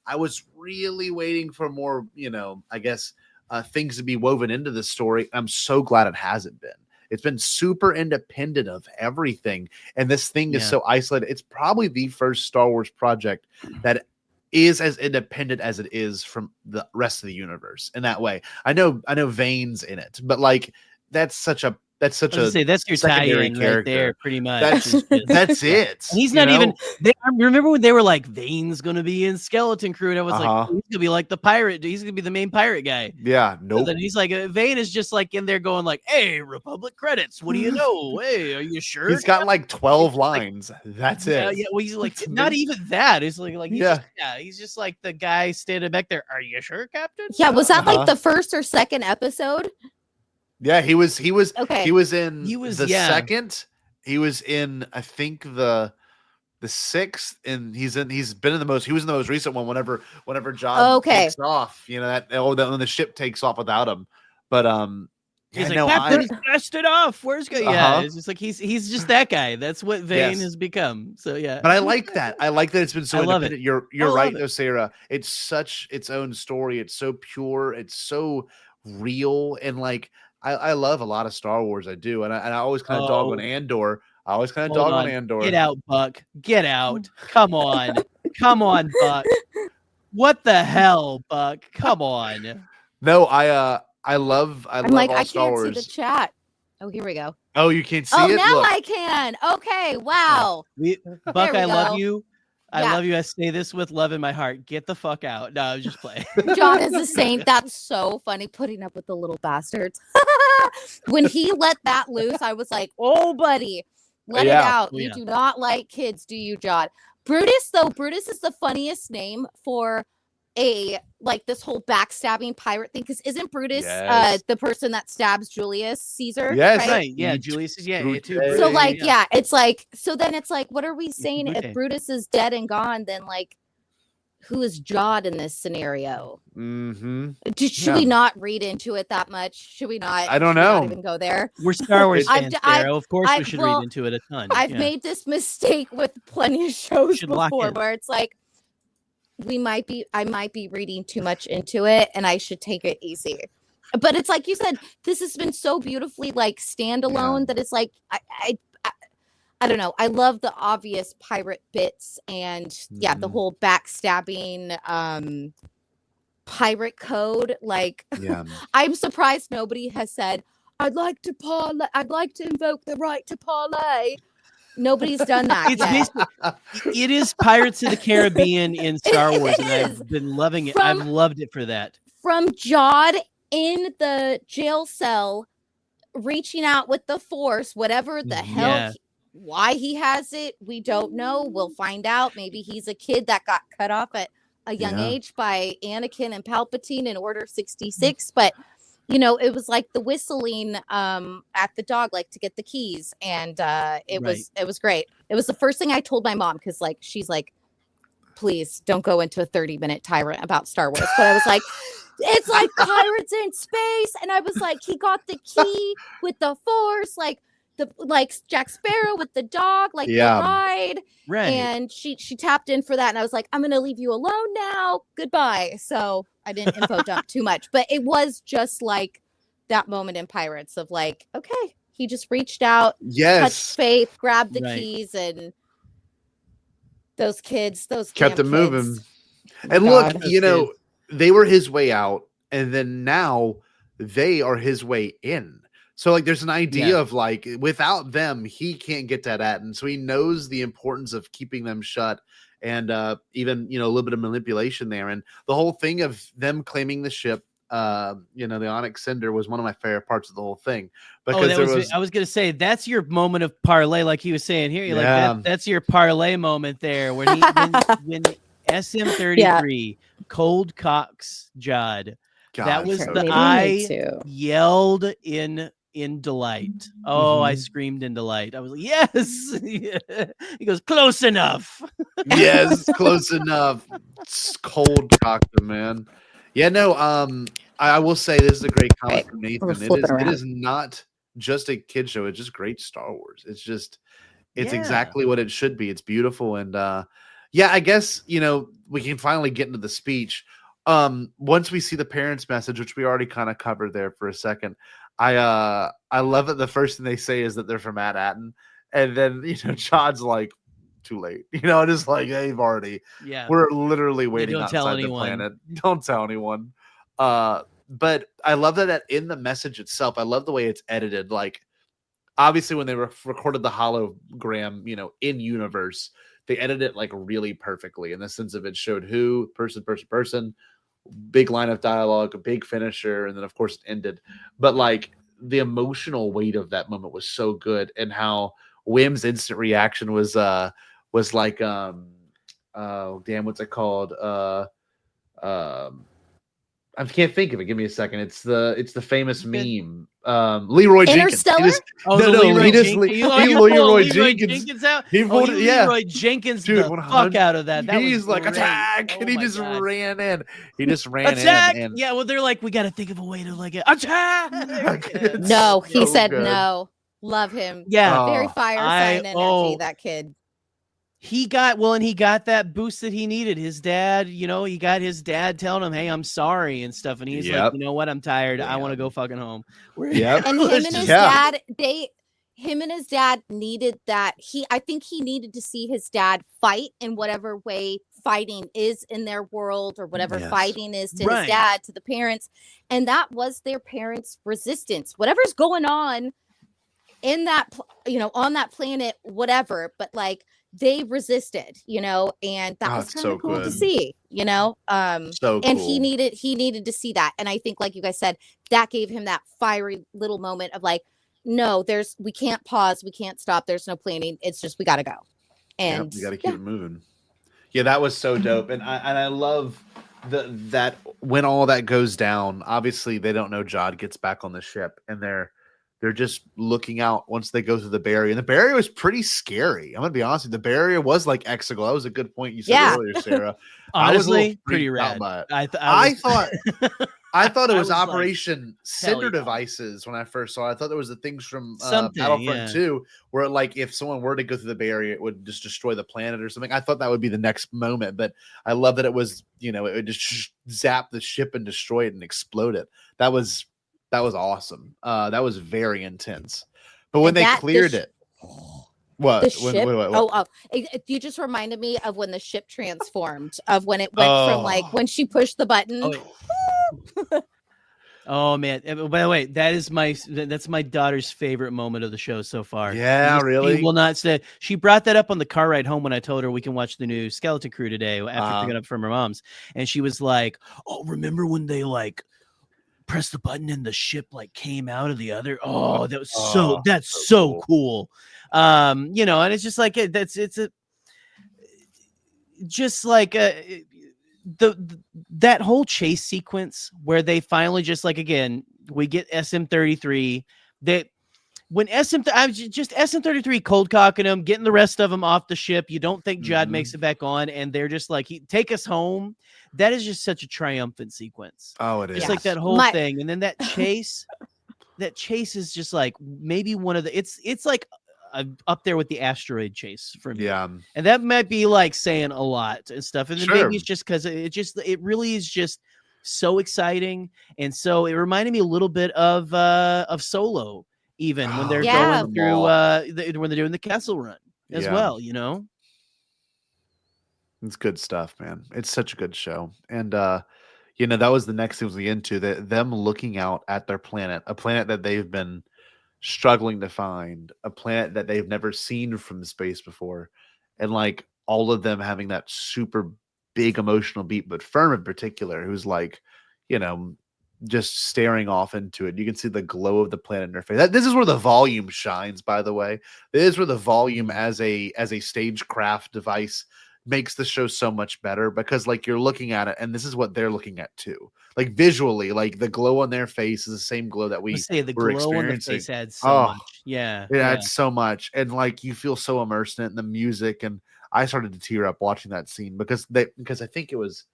I was really waiting for more, I guess things to be woven into the story. I'm so glad it hasn't been. It's been super independent of everything. And this thing is so isolated. It's probably the first Star Wars project that is as independent as it is from the rest of the universe in that way. I know Vane's in it, but that's your tie-in right there, pretty much. That's it. And he's not even. I remember when they were like, Vane's going to be in Skeleton Crew, and I was like, he's going to be like the pirate. He's going to be the main pirate guy. Yeah, nope. And then he's like, Vane is just in there going hey, Republic credits. What do you know? Hey, are you sure? He's got 12 lines. That's it. Yeah. Well, he's not even that. It's he's just the guy standing back there. Are you sure, Captain? Yeah. Was that the first or second episode? Yeah, he was okay. He was in the second. He was in I think the sixth, and he was in the most recent one whenever John takes off. When the ship takes off without him. But he's Captain crashed it off. Where's go? Yeah, it's just he's just that guy. That's what Vane has become. So yeah. But I like that. I like that it's been so independent. You're right though, Sarah. It's such its own story. It's so pure. It's so real, and I love a lot of Star Wars. I do, and I always kind of dog on Andor. Get out, Buck. Get out. Come on. Come on, Buck. What the hell, Buck? Come on. No, I love all Star Wars. I can't see the chat. Oh, here we go. Oh, you can't see it? Oh, now I can. Okay, wow. Buck, I love you. I love you. I say this with love in my heart. Get the fuck out. No, I was just playing. John is a saint. That's so funny. Putting up with the little bastards. When he let that loose, I was like, oh, buddy, let it out. You do not like kids, do you, John? Brutus, though. Brutus is the funniest name for this whole backstabbing pirate thing. Because isn't Brutus the person that stabs Julius Caesar? Yes, right. Yeah, Julius is too. So so then it's what are we saying? If Brutus is dead and gone, then who is Jod in this scenario? Should we not read into it that much? Should we not? I don't know. Not even go there. We're Star Wars fans, Sarah. Of course, we should read into it a ton. I've made this mistake with plenty of shows before, where it's I might be reading too much into it, and I should take it easy. But it's like you said, this has been so beautifully standalone that it's I don't know. I love the obvious pirate bits and the whole backstabbing pirate code. I'm surprised nobody has said, I'd like to invoke the right to parlay. Nobody's done that. It is Pirates of the Caribbean in Star Wars, and I've been loving it. I've loved it for that. From Jod in the jail cell, reaching out with the Force, whatever the hell, why he has it, we don't know. We'll find out. Maybe he's a kid that got cut off at a young age by Anakin and Palpatine in Order 66, but it was like the whistling at the dog, to get the keys. And it was great. It was the first thing I told my mom, because she's like, please don't go into a 30-minute tirade about Star Wars. But I was like, it's like pirates in space. And I was like, he got the key with the Force. like Jack Sparrow with the dog, like the ride. Right. And she tapped in for that, and I was like, I'm gonna leave you alone now. Goodbye. So I didn't info dump too much, but it was just like that moment in Pirates of like, okay, he just reached out, touched Faith, grabbed the keys, and those kept damn it moving. kids. And look, they were his way out, and then now they are his way in. So like there's an idea of like without them, he can't get to that. And so he knows the importance of keeping them shut and even, a little bit of manipulation there. And the whole thing of them claiming the ship, the Onyx Cinder was one of my favorite parts of the whole thing. Because I was going to say, that's your moment of parlay, like he was saying here. Like that's your parlay moment there when when SM33 cold cocks Jod. God, that was so the good. I yelled in delight. Oh, I screamed in delight. I was like, yes. He goes, close enough. Yes, close enough. It's cold cocked, man. Yeah, no, I will say this is a great comment from Nathan. It is not just a kid show, it's just great Star Wars. It's exactly what it should be. It's beautiful. And I guess we can finally get into the speech. Once we see the parents' message, which we already kind of covered there for a second, I love it. The first thing they say is that they're from At-Atten, and then Jod's like, too late. Just like they've already. Yeah, we're literally waiting outside the planet. Don't tell anyone. But I love that in the message itself. I love the way it's edited. Like, obviously, when they recorded the hologram, in universe, they edited it like really perfectly in the sense of it showed who, person, big line of dialogue, a big finisher, and then of course it ended. But like the emotional weight of that moment was so good, and how Wim's instant reaction was like oh damn, what's it called? I can't think of it. Give me a second. It's the famous meme. Leroy Jenkins. Leroy Jenkins out. Leroy Jenkins Dude, the fuck out of that. He's like, attack, and he just ran in. He just ran attack! in. Yeah, well, they're like, we got to think of a way to like attack. No, he said no. Love him. Yeah, very fire sign energy. That kid. He got that boost that he needed. His dad, he got his dad telling him, "Hey, I'm sorry" and stuff, and he's like, "You know what? I'm tired. I want to go fucking home." Yep. And him and his dad, him and his dad needed that. I think he needed to see his dad fight in whatever way fighting is in their world, or whatever fighting is to his dad, to the parents, and that was their parents' resistance. Whatever's going on in that, on that planet, whatever, but like. They resisted, and that was kind of cool to see, so and cool. he needed to see that. And I think, like you guys said, that gave him that fiery little moment of like, no, we can't pause. We can't stop. There's no planning. It's just, we got to go. And we got to keep it moving. Yeah, that was so dope. And I love that when all that goes down, obviously they don't know Jod gets back on the ship, and they're just looking out once they go through the barrier. And the barrier was pretty scary. I'm going to be honest with you. The barrier was like Exegol. That was a good point you said earlier, Sarah. Honestly, pretty rad. I thought it was Operation Cinder Devices when I first saw it. I thought there was the things from Battlefront 2 where like if someone were to go through the barrier, it would just destroy the planet or something. I thought that would be the next moment. But I love that it was, it would just zap the ship and destroy it and explode it. That was awesome. That was very intense. But when they cleared it, what? The ship? What? You just reminded me of when the ship transformed. Of when it went from like when she pushed the button. Oh man! By the way, that's my daughter's favorite moment of the show so far. Yeah, really. She will not say. She brought that up on the car ride home when I told her we can watch the new Skeleton Crew today after picking up from her mom's, and she was like, "Oh, remember when they like." Press the button and the ship like came out of the other. Oh, that was that's so cool. And it's just like that whole chase sequence where they finally just like, again, we get SM33 that when SM33 cold cocking him, getting the rest of them off the ship. You don't think Jod makes it back on, and they're just like, take us home. That is just such a triumphant sequence. Oh, it is. It's like that whole thing. And then that chase. that chase is just like maybe one of the it's like up there with the asteroid chase for me. Yeah. And that might be like saying a lot and stuff. And then Sure. maybe it's just because it really is just so exciting. And so it reminded me a little bit of Solo, even when they're going through when they're doing the castle run as well, you know. It's good stuff, man. It's such a good show. And you know, that was the next thing we into them looking out at their planet, a planet that they've been struggling to find, a planet that they've never seen from space before, and like all of them having that super big emotional beat, but Firm in particular, who's like, you know, just staring off into it. You can see the glow of the planet in her face. This is where the volume shines, by the way. This is where the volume as a stagecraft device makes the show so much better, because like you're looking at it and this is what they're looking at too. Like visually, like the glow on their face is the same glow that we say the were glow on the experiencing. face adds so much. Yeah. It adds so much. And like you feel so immersed in it, and the music, and I started to tear up watching that scene because I think it was,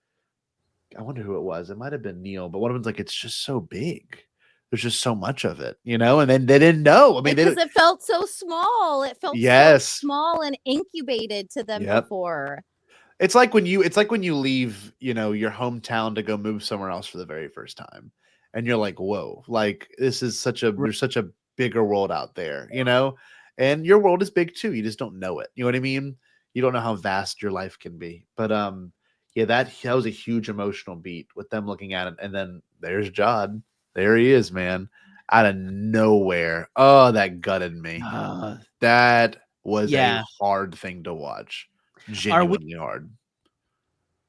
I wonder who it was. It might have been Neil, but one of them's like, it's just so big. There's just so much of it, you know? And then they didn't know. I mean, because it felt so small. It felt so small and incubated to them before. It's like when you leave, you know, your hometown to go move somewhere else for the very first time. And you're like, whoa, like this is there's such a bigger world out there, you know? And your world is big too. You just don't know it. You know what I mean? You don't know how vast your life can be. But yeah, that was a huge emotional beat with them looking at it. And then there's Jod. There he is, man, out of nowhere. Oh, that gutted me. That was a hard thing to watch. Genuinely hard.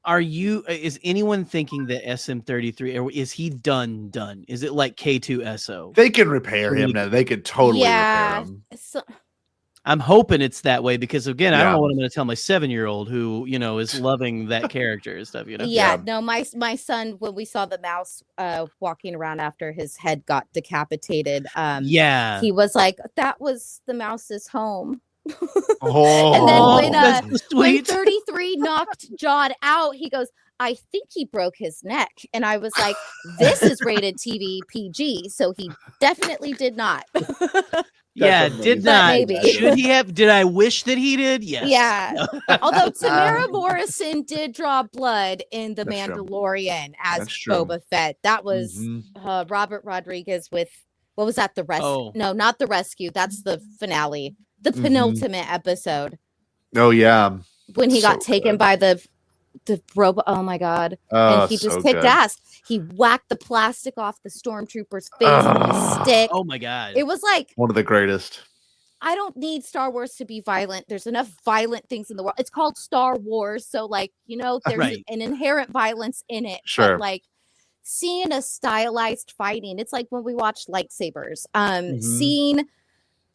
Is anyone thinking that SM33, or is he done? Is it like K2SO? They can repair him now. They could totally repair him. I'm hoping it's that way, because again, I don't know what I'm going to tell my 7-year-old who, you know, is loving that character and stuff, you know? No, my son, when we saw the mouse walking around after his head got decapitated, he was like, that was the mouse's home. And then when 33 knocked Jod out, he goes, I think he broke his neck. And I was like, this is rated TV PG, so he definitely did not. Did not. Maybe. Should he have? Did I wish that he did? Yes. Yeah. Although Tamara Morrison did draw blood in The Mandalorian as Boba Fett. That was Robert Rodriguez with, what was that? The rescue? No, not the rescue. That's the finale. The penultimate episode. Oh yeah. When he got taken by the robot. Oh my god. And he just kicked ass. He whacked the plastic off the stormtrooper's face with a stick. Oh my god. It was like one of the greatest. I don't need Star Wars to be violent. There's enough violent things in the world. It's called Star Wars, so like, you know, there's an inherent violence in it. Sure. But like seeing a stylized fighting, it's like when we watch lightsabers.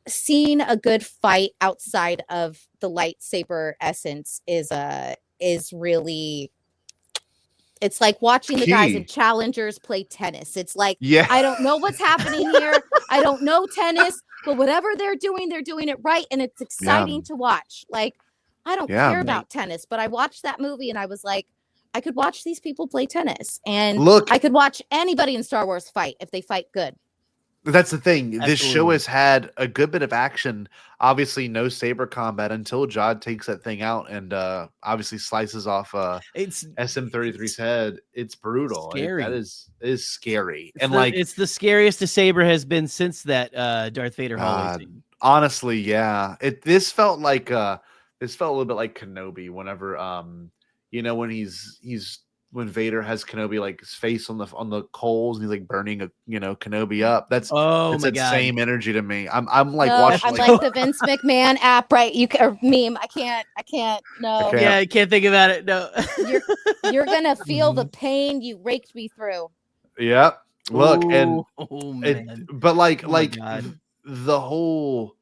Seeing a good fight outside of the lightsaber essence is really, it's like watching the guys in Challengers play tennis. It's like, I don't know what's happening here. I don't know tennis, but whatever they're doing it right. And it's exciting to watch. Like, I don't care about tennis, but I watched that movie and I was like, I could watch these people play tennis, and I could watch anybody in Star Wars fight if they fight good. That's the thing. This show has had a good bit of action. Obviously, no saber combat until Jod takes that thing out and obviously slices off SM33's head. It's brutal. Scary. That is scary. It's the scariest a saber has been since that Darth Vader hallway scene. Honestly, yeah. This felt a little bit like Kenobi. Whenever you know, when Vader has Kenobi like his face on the coals and he's like burning Kenobi up. That's that same energy to me. I'm like watching. I'm like the Vince McMahon app, right? Or meme. I can't. No. Yeah, I can't think about it. No. You're gonna feel the pain you raked me through. Yep. Look, and but the whole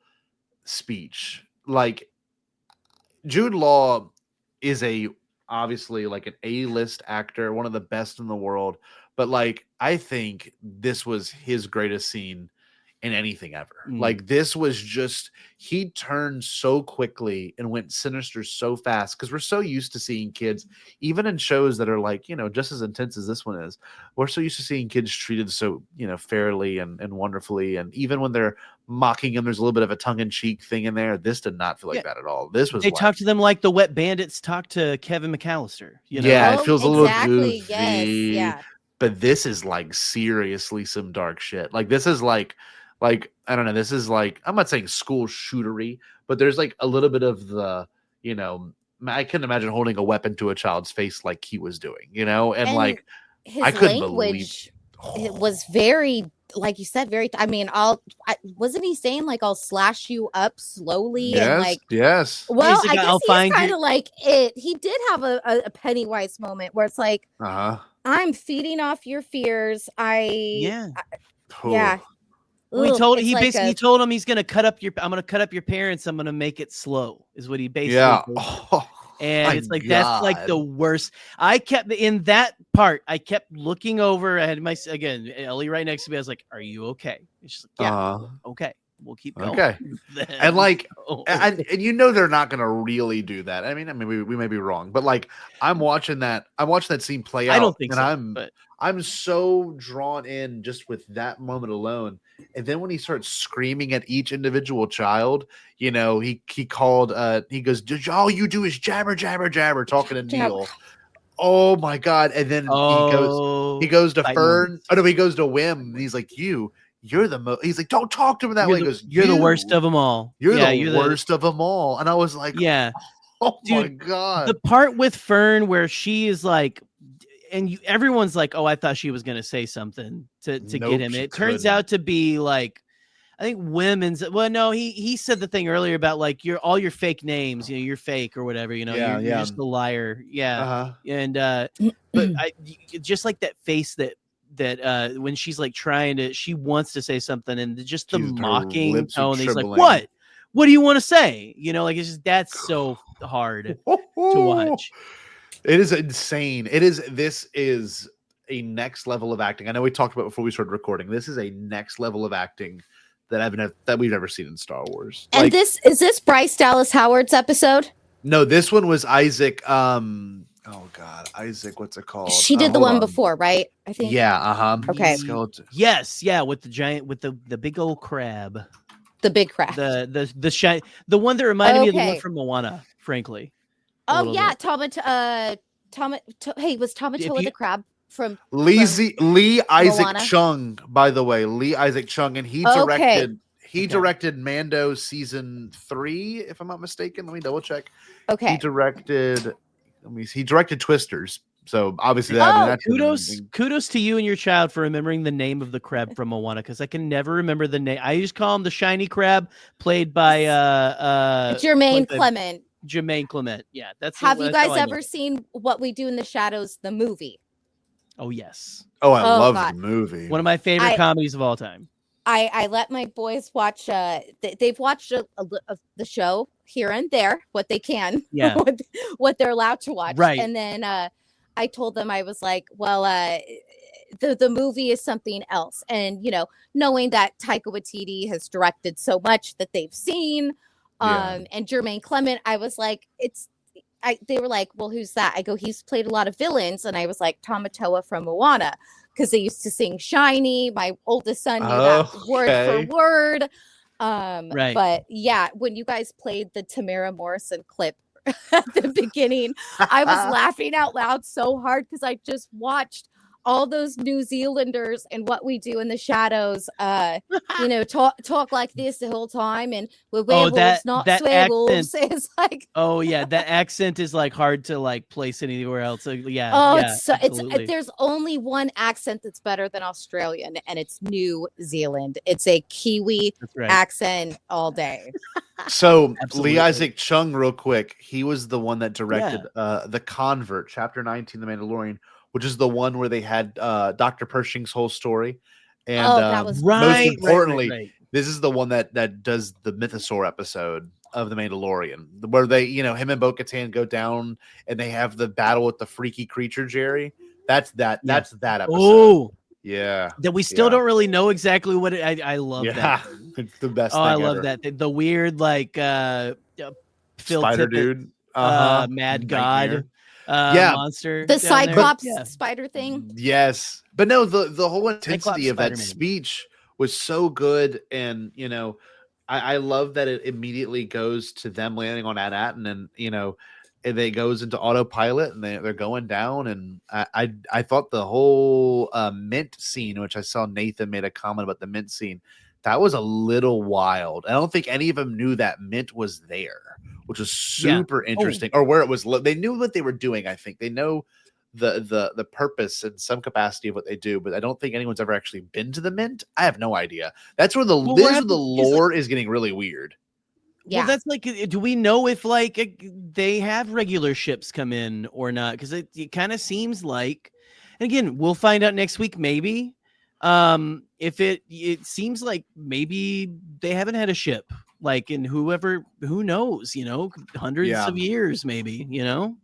speech, like Jude Law is obviously like an A-list actor, one of the best in the world, but like I think this was his greatest scene in anything ever. Mm. Like this was just, he turned so quickly and went sinister so fast because we're so used to seeing kids, even in shows that are like, you know, just as intense as this one is. We're so used to seeing kids treated so, you know, fairly and wonderfully. And even when they're mocking them, there's a little bit of a tongue-in-cheek thing in there. This did not feel like that at all. This was they like, talk to them like the Wet Bandits talk to Kevin McAllister. You know? Yeah, it feels a little goofy. Yes, yeah. But this is like seriously some dark shit. Like this is like I don't know. This is like, I'm not saying school shootery, but there's like a little bit of the, you know, I couldn't imagine holding a weapon to a child's face like he was doing, you know, and like his I couldn't language, it was very, like you said, very. I mean, wasn't he saying like I'll slash you up slowly and like yes. Well, He's like, I guess I'll he's find kind you- of like it. He did have a Pennywise moment where it's like, I'm feeding off your fears. Yeah. Well, he Ugh, told it's he like basically a- told him he's gonna cut up your. I'm gonna cut up your parents. I'm gonna make it slow. Is what he basically. Yeah. Told. And my it's like that's like the worst. I kept in that part. I kept looking over. I had my Ellie right next to me. I was like, "Are you okay?" And she's like, "Yeah, okay. We'll keep going." Okay. And like, and you know they're not gonna really do that. I mean, we may be wrong, but like I'm watching that scene play out. I don't think and so. I'm so drawn in just with that moment alone. And then when he starts screaming at each individual child, you know, he called he goes, all you do is jabber, jabber, jabber, talking to Neil. Oh my god. And then he goes to Fern. Oh no, he goes to Wim, and he's like, you're the most. He's like, don't talk to him that way. He goes, you're the worst of them all. You're the worst of them all. And I was like, oh my god. The part with Fern where she is like, and everyone's like, oh, I thought she was gonna say something to get him. It turns out to be like, I think women's. Well, no, he said the thing earlier about like all your fake names. You know, you're fake or whatever. You know, you're just a liar. Yeah. And but just like that face that when she's like she wants to say something and just the mocking tone. He's like, what do you want to say? You know, like it's just that's so hard to watch. It is insane. This is a next level of acting. I know we talked about before we started recording. This is a next level of acting that we've never seen in Star Wars. And is this Bryce Dallas Howard's episode? No, this one was Isaac. Oh God, Isaac. What's it called? She did the one before, right? I think. Yeah. Okay. Yes. Yeah. With the giant, with the big old crab. The big crab. The one that reminded me of the one from Moana. Frankly. Oh yeah, Hey, was Tamatoa the crab from Lee Isaac Moana? Chung? By the way, Lee Isaac Chung, and he directed Mando season 3, if I'm not mistaken. Let me double check. Okay. He directed Twisters. So obviously kudos to you and your child for remembering the name of the crab from Moana, because I can never remember the name. I just call him the shiny crab, played by Jermaine Clement. Jermaine Clement. Yeah, Have you guys ever seen What We Do in the Shadows, the movie? Oh yes. Oh, I love the movie. One of my favorite comedies of all time. I let my boys watch. They've watched the show here and there, what they can. Yeah. what they're allowed to watch. Right. And then I told them, I was like, well, the movie is something else. And, you know, knowing that Taika Waititi has directed so much that they've seen, and Jermaine Clement, I was like, they were like, well, who's that? I go, he's played a lot of villains. And I was like, Tamatoa from Moana, because they used to sing Shiny. My oldest son knew that word for word. Right. But yeah, when you guys played the Tamara Morrison clip at the beginning, I was laughing out loud so hard because I just watched all those New Zealanders and What We Do in the Shadows, you know, talk like this the whole time, and we're werewolves, not swearwolves. It's like, oh yeah, that accent is like hard to like place anywhere else. So, yeah. Oh, yeah, there's only one accent that's better than Australian, and it's New Zealand. It's a Kiwi accent all day. So Lee Isaac Chung, real quick, he was the one that directed The Convert, Chapter 19, The Mandalorian, which is the one where they had Dr. Pershing's whole story. And that was most importantly, this is the one that does the Mythosaur episode of The Mandalorian, where they, you know, him and Bo-Katan go down and they have the battle with the freaky creature, Jerry. That's that episode. Oh, Yeah. That we still don't really know exactly what I love that. It's the best Oh, thing I love ever. that. The weird, like, Phil Spider Tippett, dude. Mad Nightmare. God, monster. The down there. Cyclops Yeah. spider thing. Yes. But no, the whole intensity Cyclops of that Spider-Man. speech was so good. And, you know, I love that it immediately goes to them landing on Manhattan, and, you know, and it goes into autopilot, and they're going down. And I thought the whole mint scene, which I saw Nathan made a comment about the mint scene, that was a little wild. I don't think any of them knew that mint was there, which was super interesting, or where it was. They knew what they were doing. I think they know the purpose in some capacity of what they do, but I don't think anyone's ever actually been to the mint. I have no idea. That's where the lore is getting really weird. Yeah. Well, that's like, do we know if like they have regular ships come in or not? Because it kind of seems like, and again, we'll find out next week, maybe. If it seems like maybe they haven't had a ship, like, in who knows, you know, hundreds of years, maybe, you know.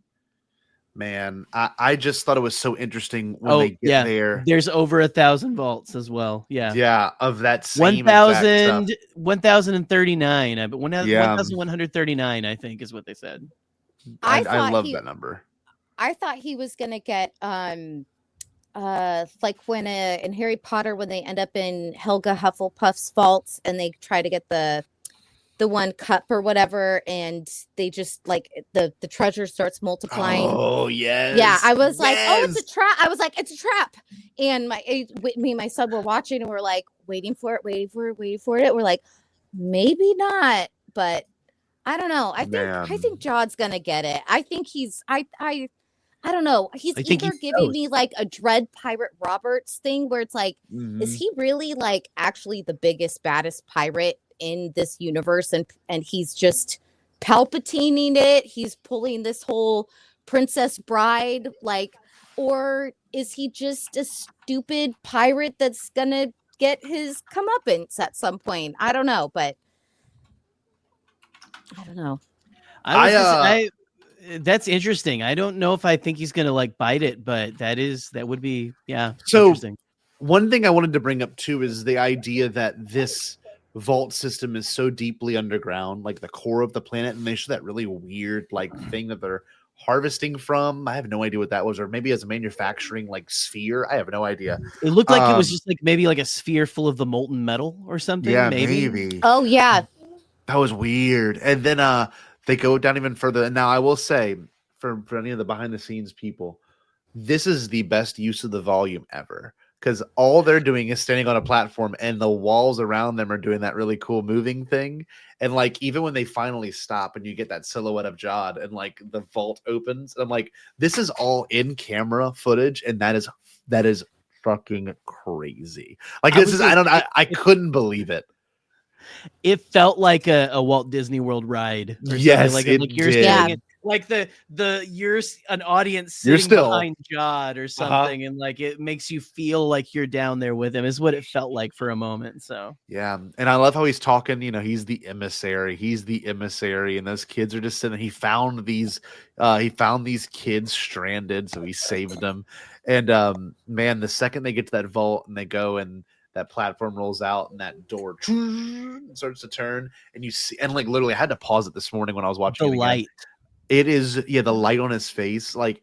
Man, I just thought it was so interesting when they get there. There's over 1,000 vaults as well. Yeah, of that same 1,039. But 1,139, I think, is what they said. I love that number. I thought he was gonna get like when in Harry Potter, when they end up in Helga Hufflepuff's vaults and they try to get the one cup or whatever, and they just like the treasure starts multiplying. Oh yes. Yeah, I was like, oh, it's a trap. I was like, it's a trap. And me and my son were watching, and we're like waiting for it. We're like, maybe not, but I don't know. I think Jod's gonna get it. I think he's I don't know. He's either giving me like a Dread Pirate Roberts thing where it's like, is he really like actually the biggest, baddest pirate in this universe, and he's just Palpatining it? He's pulling this whole Princess Bride, like, or is he just a stupid pirate that's gonna get his comeuppance at some point? I don't know, but I don't know. That's interesting. I don't know if I think he's gonna like bite it, but that would be so interesting. One thing I wanted to bring up too is the idea that this vault system is so deeply underground, like the core of the planet, and they show that really weird like thing that they're harvesting from. I have no idea what that was, or maybe as a manufacturing like sphere. I have no idea. It looked like it was just like maybe like a sphere full of the molten metal or something. Yeah, maybe. Oh yeah, that was weird. And then they go down even further. And now I will say, for any of the behind the scenes people, this is the best use of the volume ever. Because all they're doing is standing on a platform, and the walls around them are doing that really cool moving thing. And like, even when they finally stop and you get that silhouette of Jod and like the vault opens, I'm like, this is all in camera footage. And that is fucking crazy. Like, I couldn't believe it. It felt like a Walt Disney World ride. Or yes, something. Like you're standing like you're an audience sitting behind Jod or something, and like it makes you feel like you're down there with him, is what it felt like for a moment. So yeah, and I love how he's talking. You know, he's the emissary, and those kids are just sitting. He found these kids stranded, so he saved them. And man, the second they get to that vault and they go and that platform rolls out and that door starts to turn, and you see, and like literally I had to pause it this morning when I was watching the light. It is, the light on his face, like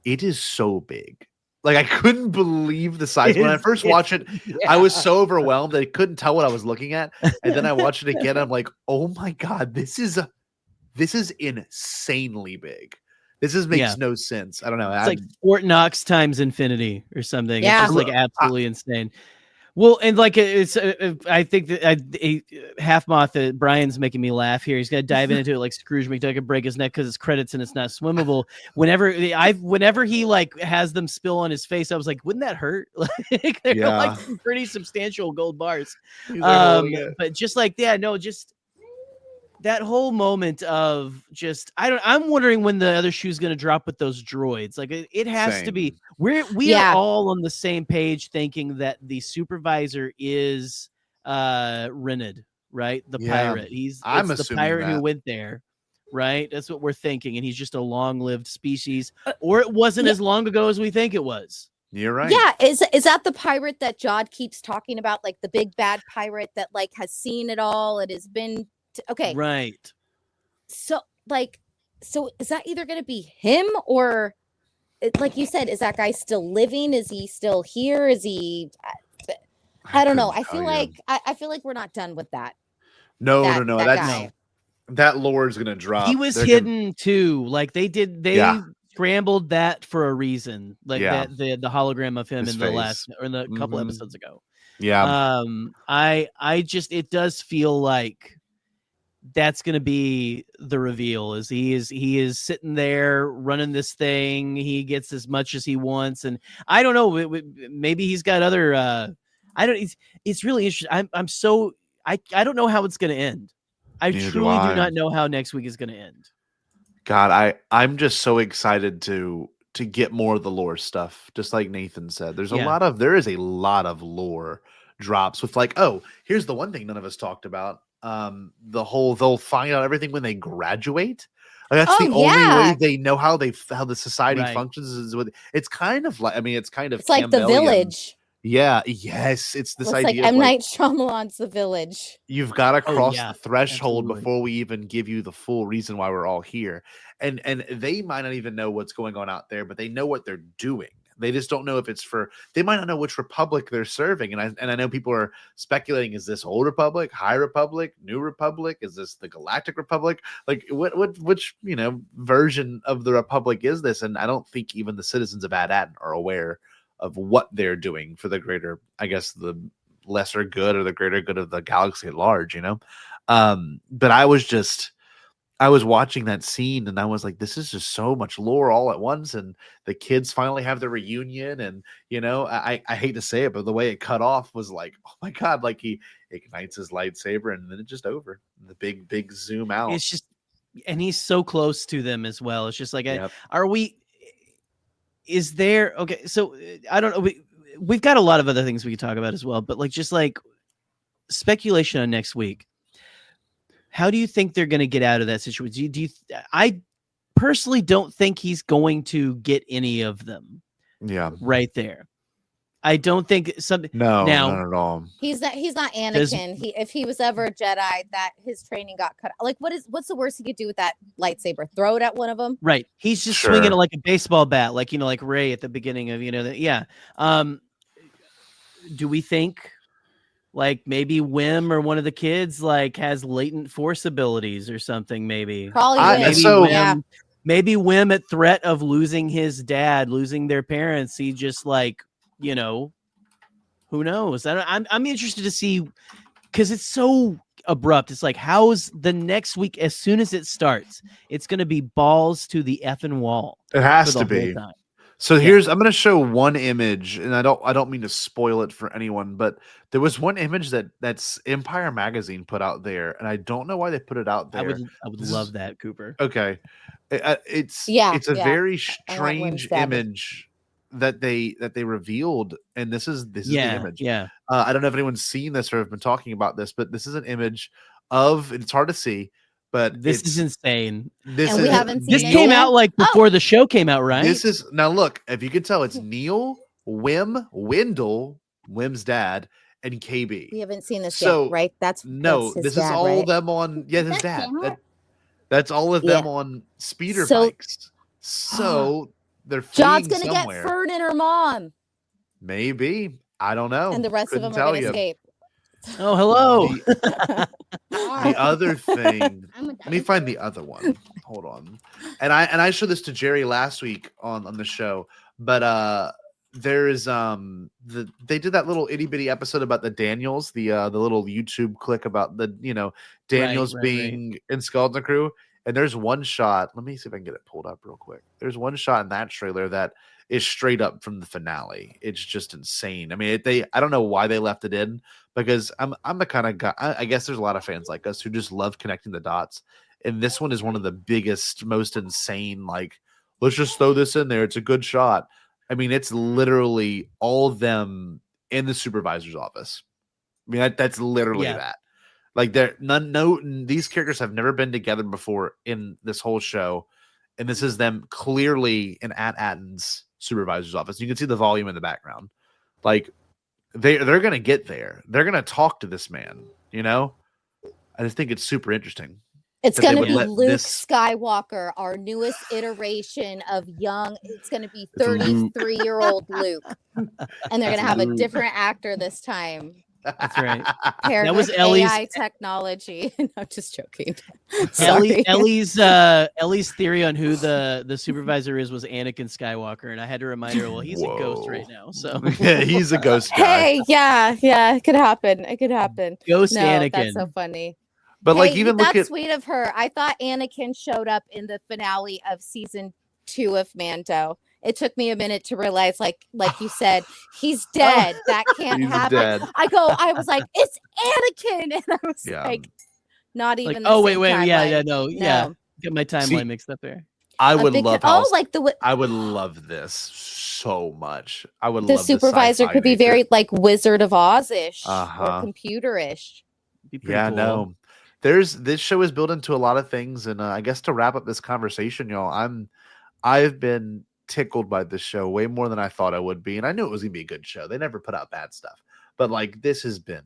it is so big. Like I couldn't believe the size. When I first watched it, I was so overwhelmed that I couldn't tell what I was looking at. And then I watched it again. I'm like, oh my God, this is insanely big. This makes no sense. I don't know. It's like Fort Knox times infinity or something. Yeah. It's just like absolutely insane. Well, and like it's, I think that Half Moth, Brian's making me laugh here. He's gonna dive into it like Scrooge McDuck and break his neck because it's credits and it's not swimmable. Whenever he like has them spill on his face, I was like, wouldn't that hurt? Like they're like some pretty substantial gold bars. But just like just that whole moment of just I'm wondering when the other shoe's gonna drop with those droids. Like it has to be. We are all on the same page, thinking that the supervisor is Rened, right? The pirate. I'm the pirate who went there, right? That's what we're thinking, and he's just a long-lived species, or it wasn't as long ago as we think it was. You're right. Yeah, is that the pirate that Jod keeps talking about, like the big bad pirate that like has seen it all? It has been okay. Right. So is that either going to be him or, like you said, is that guy still living? Is he still here? Is he? I don't know. I feel like I feel like we're not done with that. No. That That's that lore is gonna drop. He was hidden too. Like they Yeah. scrambled that for a reason. Like Yeah. the hologram of him His in the face. last or in the couple episodes ago. Yeah. I just it does feel like that's going to be the reveal. Is he is sitting there running this thing. He gets as much as he wants, and I don't know. Maybe he's got other. I don't. It's really interesting. I'm so I don't know how it's going to end. I Neither truly do do not know how next week is going to end. God, I'm just so excited to get more of the lore stuff. Just like Nathan said, there is a lot of lore drops with like, oh, here's the one thing none of us talked about. They'll find out everything when they graduate. Like, that's the only way they know how the society functions is with. It's kind of like, it's like The Village. Yeah. Yes. It's this idea. Like M. Night Shyamalan's The Village. You've got to cross the threshold before we even give you the full reason why we're all here. And they might not even know what's going on out there, but they know what they're doing. They just don't know if it's they might not know which republic they're serving. And I know people are speculating, is this Old Republic, High Republic, New Republic? Is this the Galactic Republic? Like which version of the Republic is this? And I don't think even the citizens of AT-AT are aware of what they're doing for the greater, I guess, the lesser good or the greater good of the galaxy at large, But I was watching that scene and I was like, this is just so much lore all at once. And the kids finally have their reunion. And, I hate to say it, but the way it cut off was like, oh my God, like he ignites his lightsaber and then it's just over. The big zoom out. It's just, and he's so close to them as well. It's just like, is there, okay, so I don't know. We've got a lot of other things we could talk about as well, but like, just like speculation on next week. How do you think they're going to get out of that situation? I personally don't think he's going to get any of them. Yeah. Right there. I don't think something. No, not at all. He's not Anakin. If he was ever a Jedi, that his training got cut. Like, what's the worst he could do with that lightsaber? Throw it at one of them? Right. He's just swinging it like a baseball bat, like like Rey at the beginning of do we think like maybe Wim or one of the kids like has latent force abilities or something? Maybe probably maybe Wim at threat of losing his dad, losing their parents, he just like. Who knows? I'm interested to see because it's so abrupt. It's like, how's the next week? As soon as it starts, it's going to be balls to the effing wall. It has to be. So I'm going to show one image, and I don't mean to spoil it for anyone, but there was one image that's Empire Magazine put out there, and I don't know why they put it out there. I would love that, Cooper. Okay, it's a very strange image that they revealed, and this is the image. I don't know if anyone's seen this or have been talking about this, but this is an image of, it's hard to see, but this is insane. We haven't seen this came out like before the show came out, right? This is, now look, if you can tell, it's Neil, Wendell, Wim's dad, and KB. We haven't seen this yet, right? That's this is all them on his dad. That's all of them on speeder bikes. So they're Jod's gonna get Fern and her mom. Maybe. I don't know. And the rest of them are gonna escape. Oh, hello. The other thing. Let me find the other one. Hold on. And I showed this to Jerry last week on the show, but there is they did that little itty bitty episode about the Daniels, the little YouTube clip about the Daniels being in Skeleton Crew. And there's one shot. Let me see if I can get it pulled up real quick. There's one shot in that trailer that is straight up from the finale. It's just insane. I mean, I don't know why they left it in, because I'm the kind of guy. I guess there's a lot of fans like us who just love connecting the dots. And this one is one of the biggest, most insane. Like, let's just throw this in there. It's a good shot. I mean, it's literally all of them in the supervisor's office. I mean, that's literally that. Like, these characters have never been together before in this whole show, and this is them clearly in AT-AT's supervisor's office. You can see the volume in the background. Like they're gonna get there. They're gonna talk to this man. You know, I just think it's super interesting. It's going to be Luke Skywalker, our newest iteration of young. It's going to be 33-year-old Luke, and they're going to have a different actor this time. That's right. Paired That was with Ellie's AI technology. No, just joking. Ellie's theory on who the supervisor is was Anakin Skywalker, and I had to remind her, well, he's a ghost right now. So yeah, he's a ghost guy. Hey, yeah, it could happen. Ghost Anakin. That's so funny. But hey, like, even that's look at sweet of her. I thought Anakin showed up in the finale of season 2 of Mando. It took me a minute to realize, like you said, he's dead. That can't happen. Dead. I was like, it's Anakin, and I was like, not even. Like, the oh same wait, timeline. no. Get my timeline mixed up there. I would love. I would love this so much. I would. The love supervisor the could be very like Wizard of Oz-ish Uh-huh. or computer-ish. Yeah, cool. no. This show is built into a lot of things, and I guess to wrap up this conversation, y'all, I've been tickled by this show way more than I thought I would be, and I knew it was gonna be a good show. They never put out bad stuff, but like this has been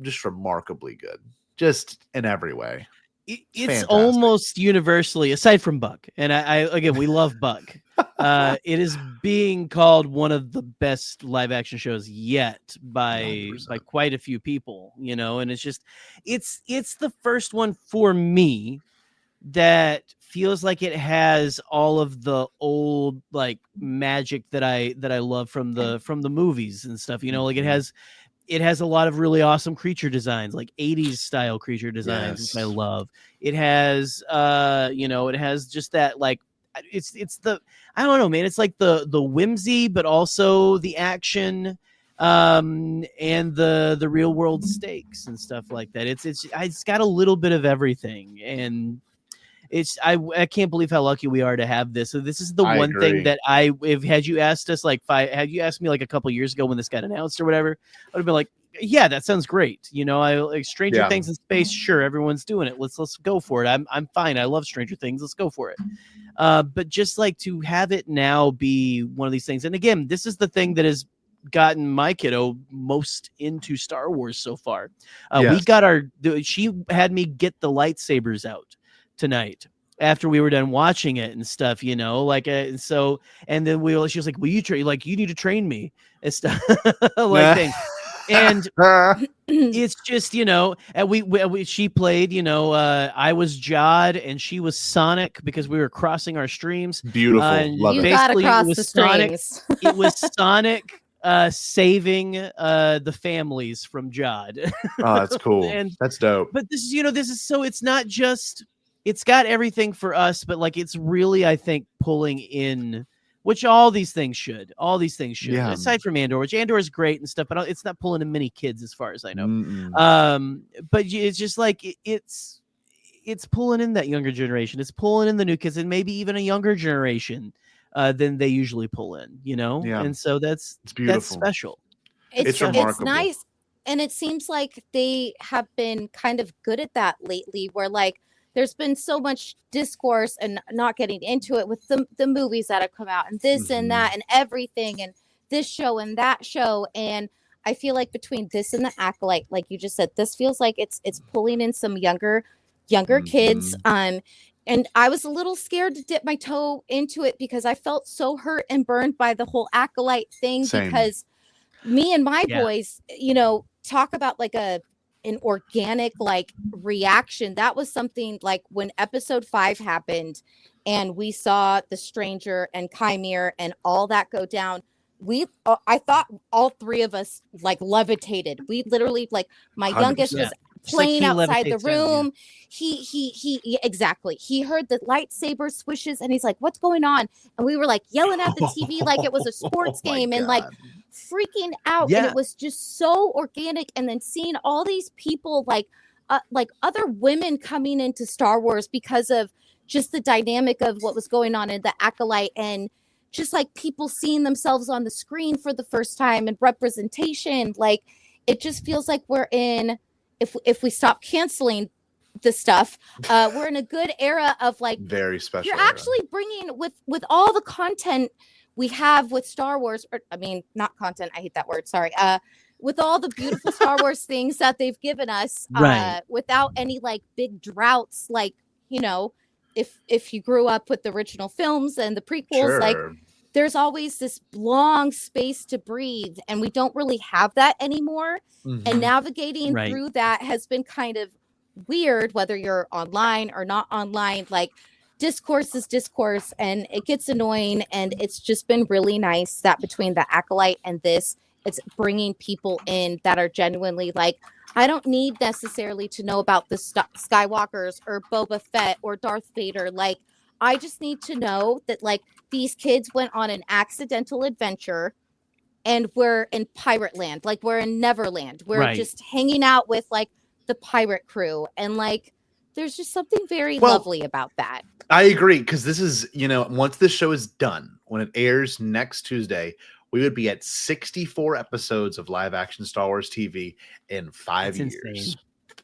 just remarkably good, just in every way. It's fantastic. almost universally, aside from Buck, and I again, we love Buck. It is being called one of the best live action shows yet by quite a few people, you know, and it's just it's the first one for me that feels like it has all of the old like magic that I love from the movies and stuff, you know, like it has a lot of really awesome creature designs, like 80s style creature designs, which I love. It has it has just that like it's the, I don't know, man, it's like the whimsy but also the action and the real world stakes and stuff like that. It's got a little bit of everything, and I can't believe how lucky we are to have this. So this is the one thing that had you asked us had you asked me like a couple years ago when this got announced or whatever, I'd have been like, yeah, that sounds great. You know, I like Stranger Things in space. Sure, everyone's doing it. Let's go for it. I'm fine. I love Stranger Things. Let's go for it. But just like to have it now be one of these things, and again, this is the thing that has gotten my kiddo most into Star Wars so far. We got she had me get the lightsabers out tonight after we were done watching it and stuff, you know, like and then she was like, "Will you train? Like, you need to train me and stuff." Like thing. And it's just, you know, and she played, you know, I was Jod and she was Sonic because we were crossing our streams. Beautiful, love it. You gotta cross the streams. It was Sonic saving the families from Jod. Oh, that's cool. That's dope. But this is, you know, it's not just, it's got everything for us, but like it's really, I think, pulling in, which all these things should. Aside from Andor, which Andor is great and stuff, but it's not pulling in many kids as far as I know. But it's just like it's pulling in that younger generation. It's pulling in the new kids and maybe even a younger generation than they usually pull in, you know? Yeah. And so it's beautiful. That's special. It's remarkable. It's nice. And it seems like they have been kind of good at that lately, where like there's been so much discourse and not getting into it with the movies that have come out and this and that and everything and this show and that show. And I feel like between this and the Acolyte, like you just said, this feels like it's pulling in some younger kids. And I was a little scared to dip my toe into it because I felt so hurt and burned by the whole Acolyte thing. Same. Because me and my boys, you know, talk about like an organic like reaction. That was something like when episode 5 happened and we saw the Stranger and Chimere and all that go down. I thought all three of us like levitated. We literally, like, my 100%. Youngest was playing outside the room. He exactly. He heard the lightsaber swishes and he's like, "What's going on?" And we were like yelling at the TV like it was a sports game and like freaking out. And it was just so organic. And then seeing all these people like other women coming into Star Wars because of just the dynamic of what was going on in the Acolyte, and just like people seeing themselves on the screen for the first time and representation. Like, it just feels like we're in, if we stop canceling the stuff, we're in a good era of like very special. You're actually bringing with all the content we have with Star Wars, or I mean, not content. I hate that word. Sorry. With all the beautiful Star Wars things that they've given us, Right. without any like big droughts, like, you know, if you grew up with the original films and the prequels, like there's always this long space to breathe, and we don't really have that anymore. And navigating through that has been kind of weird, whether you're online or not online. Like, discourse is discourse, and it gets annoying. And it's just been really nice that between the Acolyte and this, it's bringing people in that are genuinely like, I don't need necessarily to know about the Skywalkers or Boba Fett or Darth Vader. Like, I just need to know that like these kids went on an accidental adventure and we're in pirate land. Like, we're in Neverland. We're just hanging out with like the pirate crew. And like, there's just something very lovely about that. I agree. Because this is, you know, once this show is done, when it airs next Tuesday, we would be at 64 episodes of live action Star Wars TV in 5 years. Insane.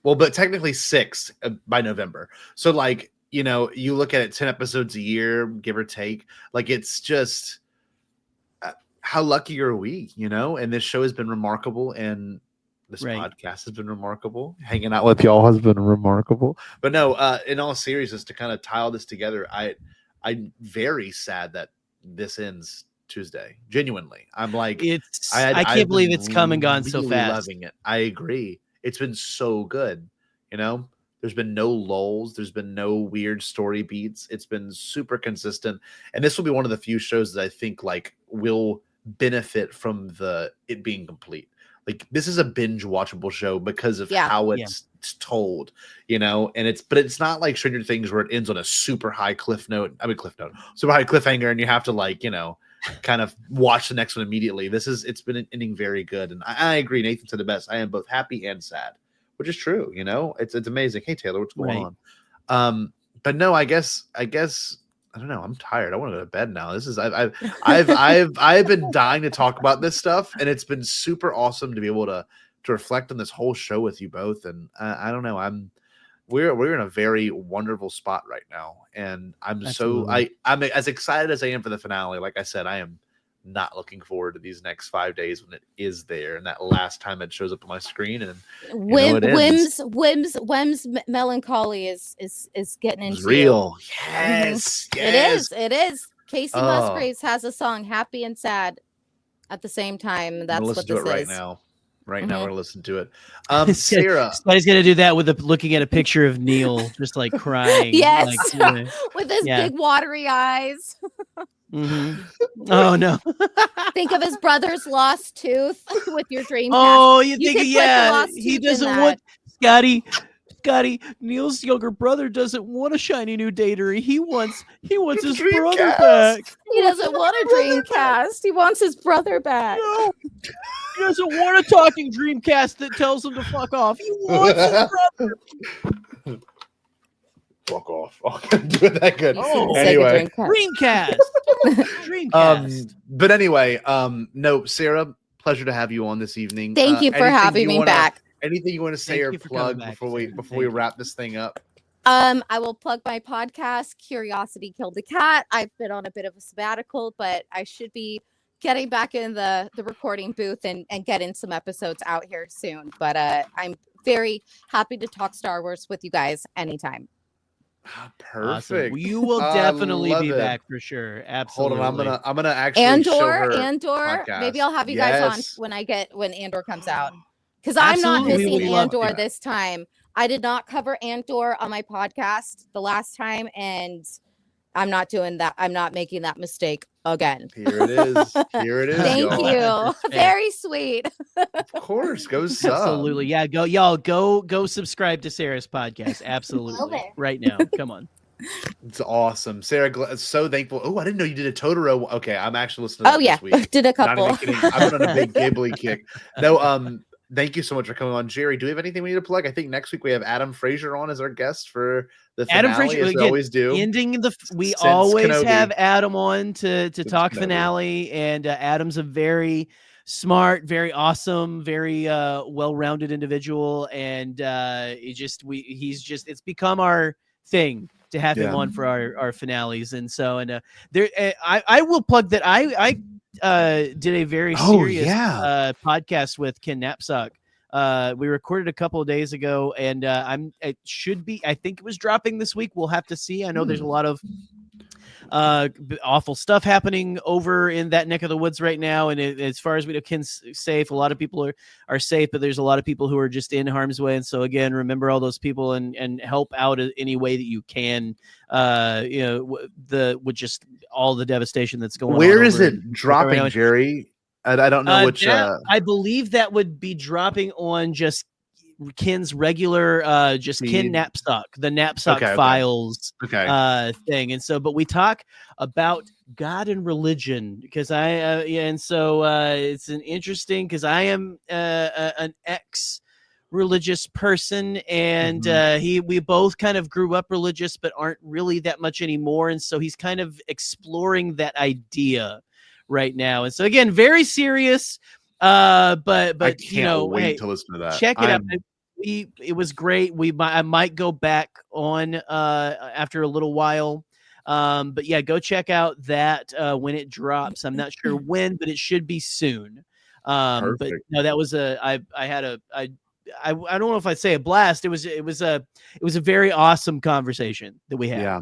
Well, but technically 6 by November. So like, you know, you look at it 10 episodes a year, give or take. Like, it's just how lucky are we, you know? And this show has been remarkable, and this podcast has been remarkable. Hanging out with y'all has been remarkable. But no, in all seriousness, to kind of tie all this together, I'm very sad that this ends Tuesday. Genuinely, I'm like, I can't believe it's come and gone so fast. Loving it. I agree. It's been so good. You know, there's been no lulls. There's been no weird story beats. It's been super consistent. And this will be one of the few shows that I think like will benefit from it being complete. Like, this is a binge watchable show because of how it's told, you know, and it's not like Stranger Things where it ends on a super high super high cliffhanger, and you have to like, you know, kind of watch the next one immediately. It's been ending very good. And I agree. Nathan said the best. I am both happy and sad, which is true. You know, it's amazing. Hey, Taylor, what's going on? But no, I guess, I don't know. I'm tired. I want to go to bed now. This is, I've been dying to talk about this stuff, and it's been super awesome to be able to reflect on this whole show with you both. And I don't know, we're in a very wonderful spot right now. And I'm as excited as I am for the finale. Like I said, I am not looking forward to these next 5 days when it is there, and that last time it shows up on my screen. And Whim's melancholy is getting into real. You. Yes, It is. Casey Musgraves has a song, Happy and Sad, at the same time. That's what this is. Right now. Right now, we're gonna listen to it. Sarah, somebody's gonna do that with looking at a picture of Neil, just like crying. Yes, like, with his big watery eyes. Oh no! Think of his brother's lost tooth with your dream. Oh, you think? Yeah, he doesn't want Scotty. Neil's younger brother doesn't want a shiny new Datery. He wants his brother back. He doesn't want a Dreamcast. He wants his brother back. No. He doesn't want a talking Dreamcast that tells him to fuck off. He wants his brother. Fuck off. Oh, doing that good. Oh, anyway. Dreamcast. Dreamcast. But anyway, no, Sarah, pleasure to have you on this evening. Thank you for having me back. Anything you want to say or plug before we wrap this thing up? I will plug my podcast, Curiosity Killed the Cat. I've been on a bit of a sabbatical, but I should be getting back in the recording booth and getting some episodes out here soon. But I'm very happy to talk Star Wars with you guys anytime. Perfect. Awesome. You will definitely be back for sure. Absolutely. Hold on, I'm gonna actually show her Andor. podcast. Maybe I'll have you guys on when Andor comes out. Because I'm not missing Andor this time. I did not cover Andor on my podcast the last time, and I'm not doing that. I'm not making that mistake again. Here it is. Thank you. Very sweet. Of course. Go sub. Absolutely. Yeah. Go subscribe to Sarah's podcast. Absolutely. Right now. Come on. It's awesome. Sarah, so thankful. Oh, I didn't know you did a Totoro. Okay. I'm actually listening to that this week. Did a couple. I've been on a big Ghibli kick. No, thank you so much for coming on. Jerry, do we have anything we need to plug? I think next week we have Adam Frazier on as our guest for the finale, Adam Frazier, as we always do. We always have Adam on to talk finale, and Adam's a very smart, very awesome, very well-rounded individual, and it's become our thing. to have him on for our finales. And so, and there, I will plug that I did a very serious podcast with Ken Knapsack. We recorded a couple of days ago, and I think it was dropping this week. We'll have to see. I know there's a lot of awful stuff happening over in that neck of the woods right now, and as far as we know, Ken's safe. A lot of people are safe, but there's a lot of people who are just in harm's way. And so again, remember all those people and help out any way that you can. With just all the devastation that's going on. Where is it dropping, Jerry? I don't know which. I believe that would be dropping on just Ken's regular, Ken Knapsack, the Knapsack Files thing. And so, but we talk about God and religion because it's an interesting, because I am an ex-religious person, and we both kind of grew up religious but aren't really that much anymore. And so he's kind of exploring that idea right now. And so again, very serious, but I can't wait to listen to that. Check it out. It was great. I might go back on after a little while, but yeah, go check out that when it drops. I'm not sure when, but it should be soon. But no, that was I don't know if I'd say a blast. It was a very awesome conversation that we had. Yeah,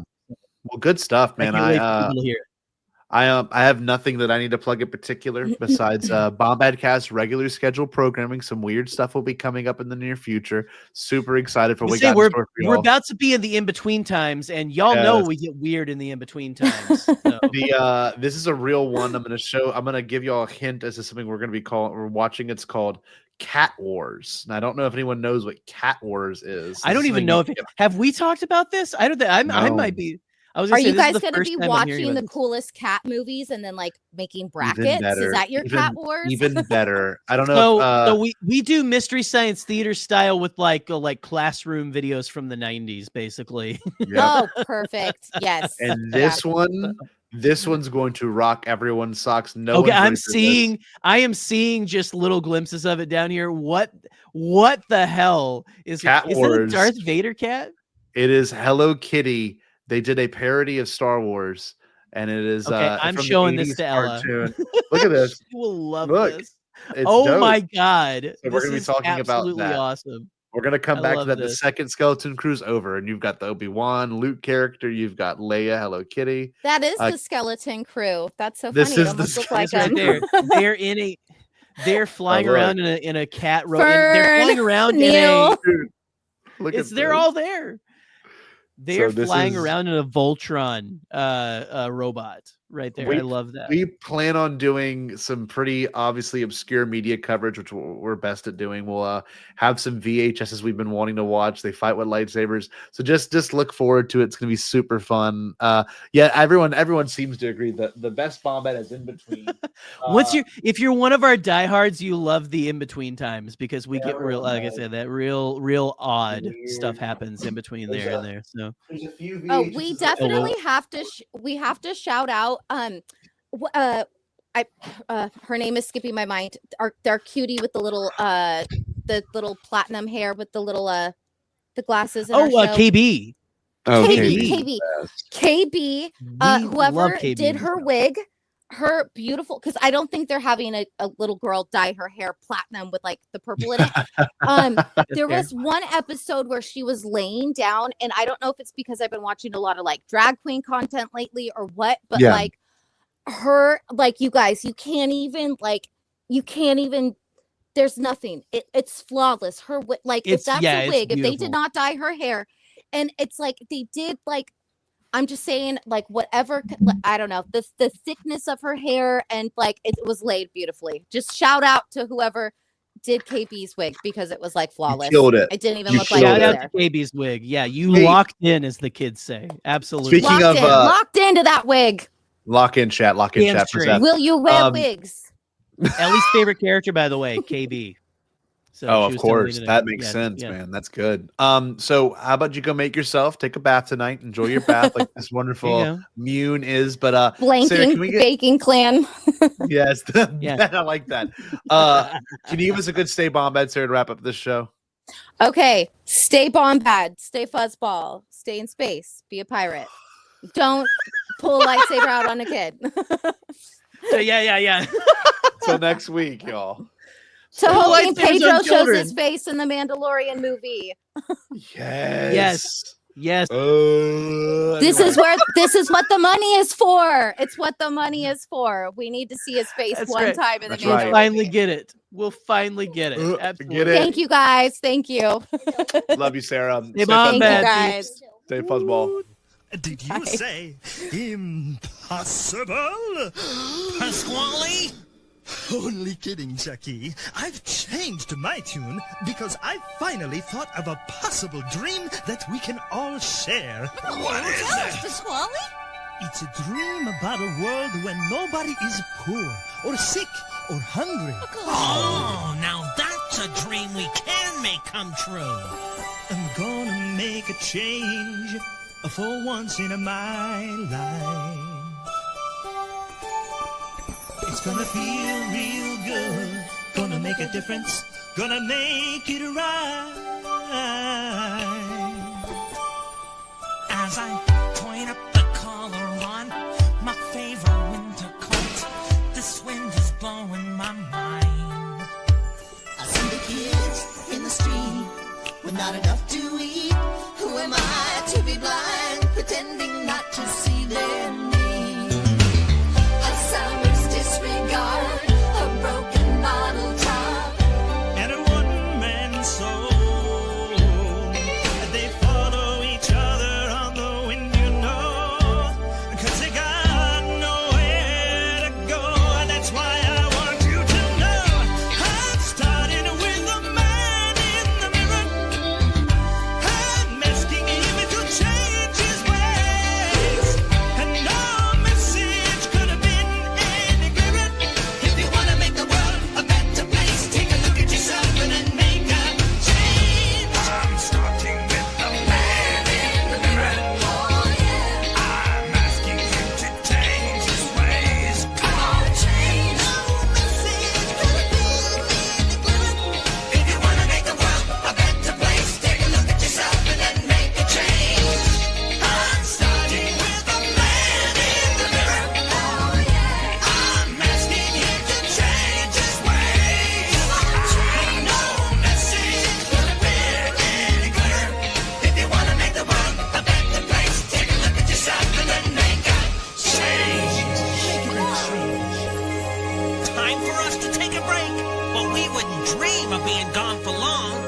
well, good stuff, man. I have nothing that I need to plug in particular besides Bombadcast regular scheduled programming. Some weird stuff will be coming up in the near future. Super excited for what we got in store for y'all. We're about to be in the in-between times, and y'all know we get weird in the in-between times. So. This is a real one. I'm gonna give y'all a hint as to something we're watching. It's called Cat Wars. And I don't know if anyone knows what Cat Wars is. I don't even know have we talked about this? I don't think I might be. Are you guys going to be watching the coolest cat movies and then like making brackets? Is that your Cat Wars? Even better. I don't know. So we do Mystery Science Theater style with like classroom videos from the 90s, basically. Yeah. Oh, perfect. Yes. And this one's going to rock everyone's socks. I am seeing just little glimpses of it down here. What the hell is Cat Wars? Is it a Darth Vader cat? It is Hello Kitty. They did a parody of Star Wars, and it is. I'm showing this to Ella. Look at this. You will love this. Oh dope. My God! So we're going to be talking about that. Awesome. We're going to come back to that. The second Skeleton Crew's over, and you've got the Obi-Wan Luke character. You've got Leia, Hello Kitty. That is the Skeleton Crew. That's so this funny. Is the look like right there. They're flying around in a cat row. They're flying around Neil. They're all there. They're flying around in a Voltron robot right there. I love that. We plan on doing some pretty obviously obscure media coverage, which we're best at doing. We'll have some VHSs we've been wanting to watch. They fight with lightsabers. So just look forward to it. It's going to be super fun. Everyone seems to agree that the best Bombad is in between. If you're one of our diehards, you love the in-between times because we get real, like I said, that real odd stuff happens in between there and there. So there's a few VHSs. We definitely have to shout out her name is skipping my mind. Our cutie with the little platinum hair with the little the glasses. KB. KB. Whoever did her wig, her beautiful, because I don't think they're having a little girl dye her hair platinum with like the purple in it. There was one episode where she was laying down, and I don't know if it's because I've been watching a lot of like drag queen content lately or what, but like her, like you guys, you can't even there's nothing. It's flawless. Her like if that's a wig, if they did not dye her hair, and it's like they did like. I'm just saying, like, whatever, I don't know, the thickness of her hair, and like it was laid beautifully. Just shout out to whoever did KB's wig because it was like flawless. You killed it. It didn't even look like shout it was out there. to KB's wig. Yeah, you locked in, as the kids say. Absolutely. Speaking locked into that wig. Lock in chat. Will you wear wigs? Ellie's favorite character, by the way, KB. So of course, that makes sense, man. That's good. So how about you go make yourself take a bath tonight? Enjoy your bath like this wonderful Mune is. But blanking baking clan. Yes, I like that. Can you give us a good stay Bombad, Sarah, to wrap up this show? Okay, stay Bombad, stay Fuzzball, stay stay in space. Be a pirate. Don't pull a lightsaber out on a kid. Yeah. Till next week, y'all. So hoping Pedro shows his face in the Mandalorian movie. Yes. This is what the money is for. It's what the money is for. We need to see his face one time in the Mandalorian. We'll finally get it. We'll finally get it. Absolutely. Get it. Thank you guys. Thank you. Love you, Sarah. Hey, Mom, Thank you guys. Stay Fuzzball. Did you say impossible? Pasquale? Only kidding, Jackie. I've changed my tune because I finally thought of a possible dream that we can all share. What is it? Pasquale? It's a dream about a world when nobody is poor or sick or hungry. Oh, now that's a dream we can make come true. I'm gonna make a change for once in my life. It's gonna feel real good, gonna make a difference, gonna make it right. As I point up the collar on my favorite winter coat, this wind is blowing my mind. I see the kids in the street with not enough to eat. Who am I to be blind, pretending not to see their need? A summer's disregard, a broken bottle top, and a one-man soul. They follow each other on the wind, you know, 'cause they got nowhere to go. And that's why I want you to know I'm starting with the man in the mirror. I'm asking him to change his ways, and no message could have been any clearer. if you wanna make the world a better place, take a look at yourself and then make a change. I'm starting with the man in the mirror. Oh yeah, I'm asking him to change his ways. come on, change. No message could have been any clearer. If you wanna make the world a better place, take a look at yourself and then make a change. I'm starting with the man in the mirror. Oh yeah, I'm asking him to change his ways. No message could have been any clearer. If you wanna make the world a better place, take a look at yourself and then make a change. Time for us to take a break, but we wouldn't dream of being gone for long.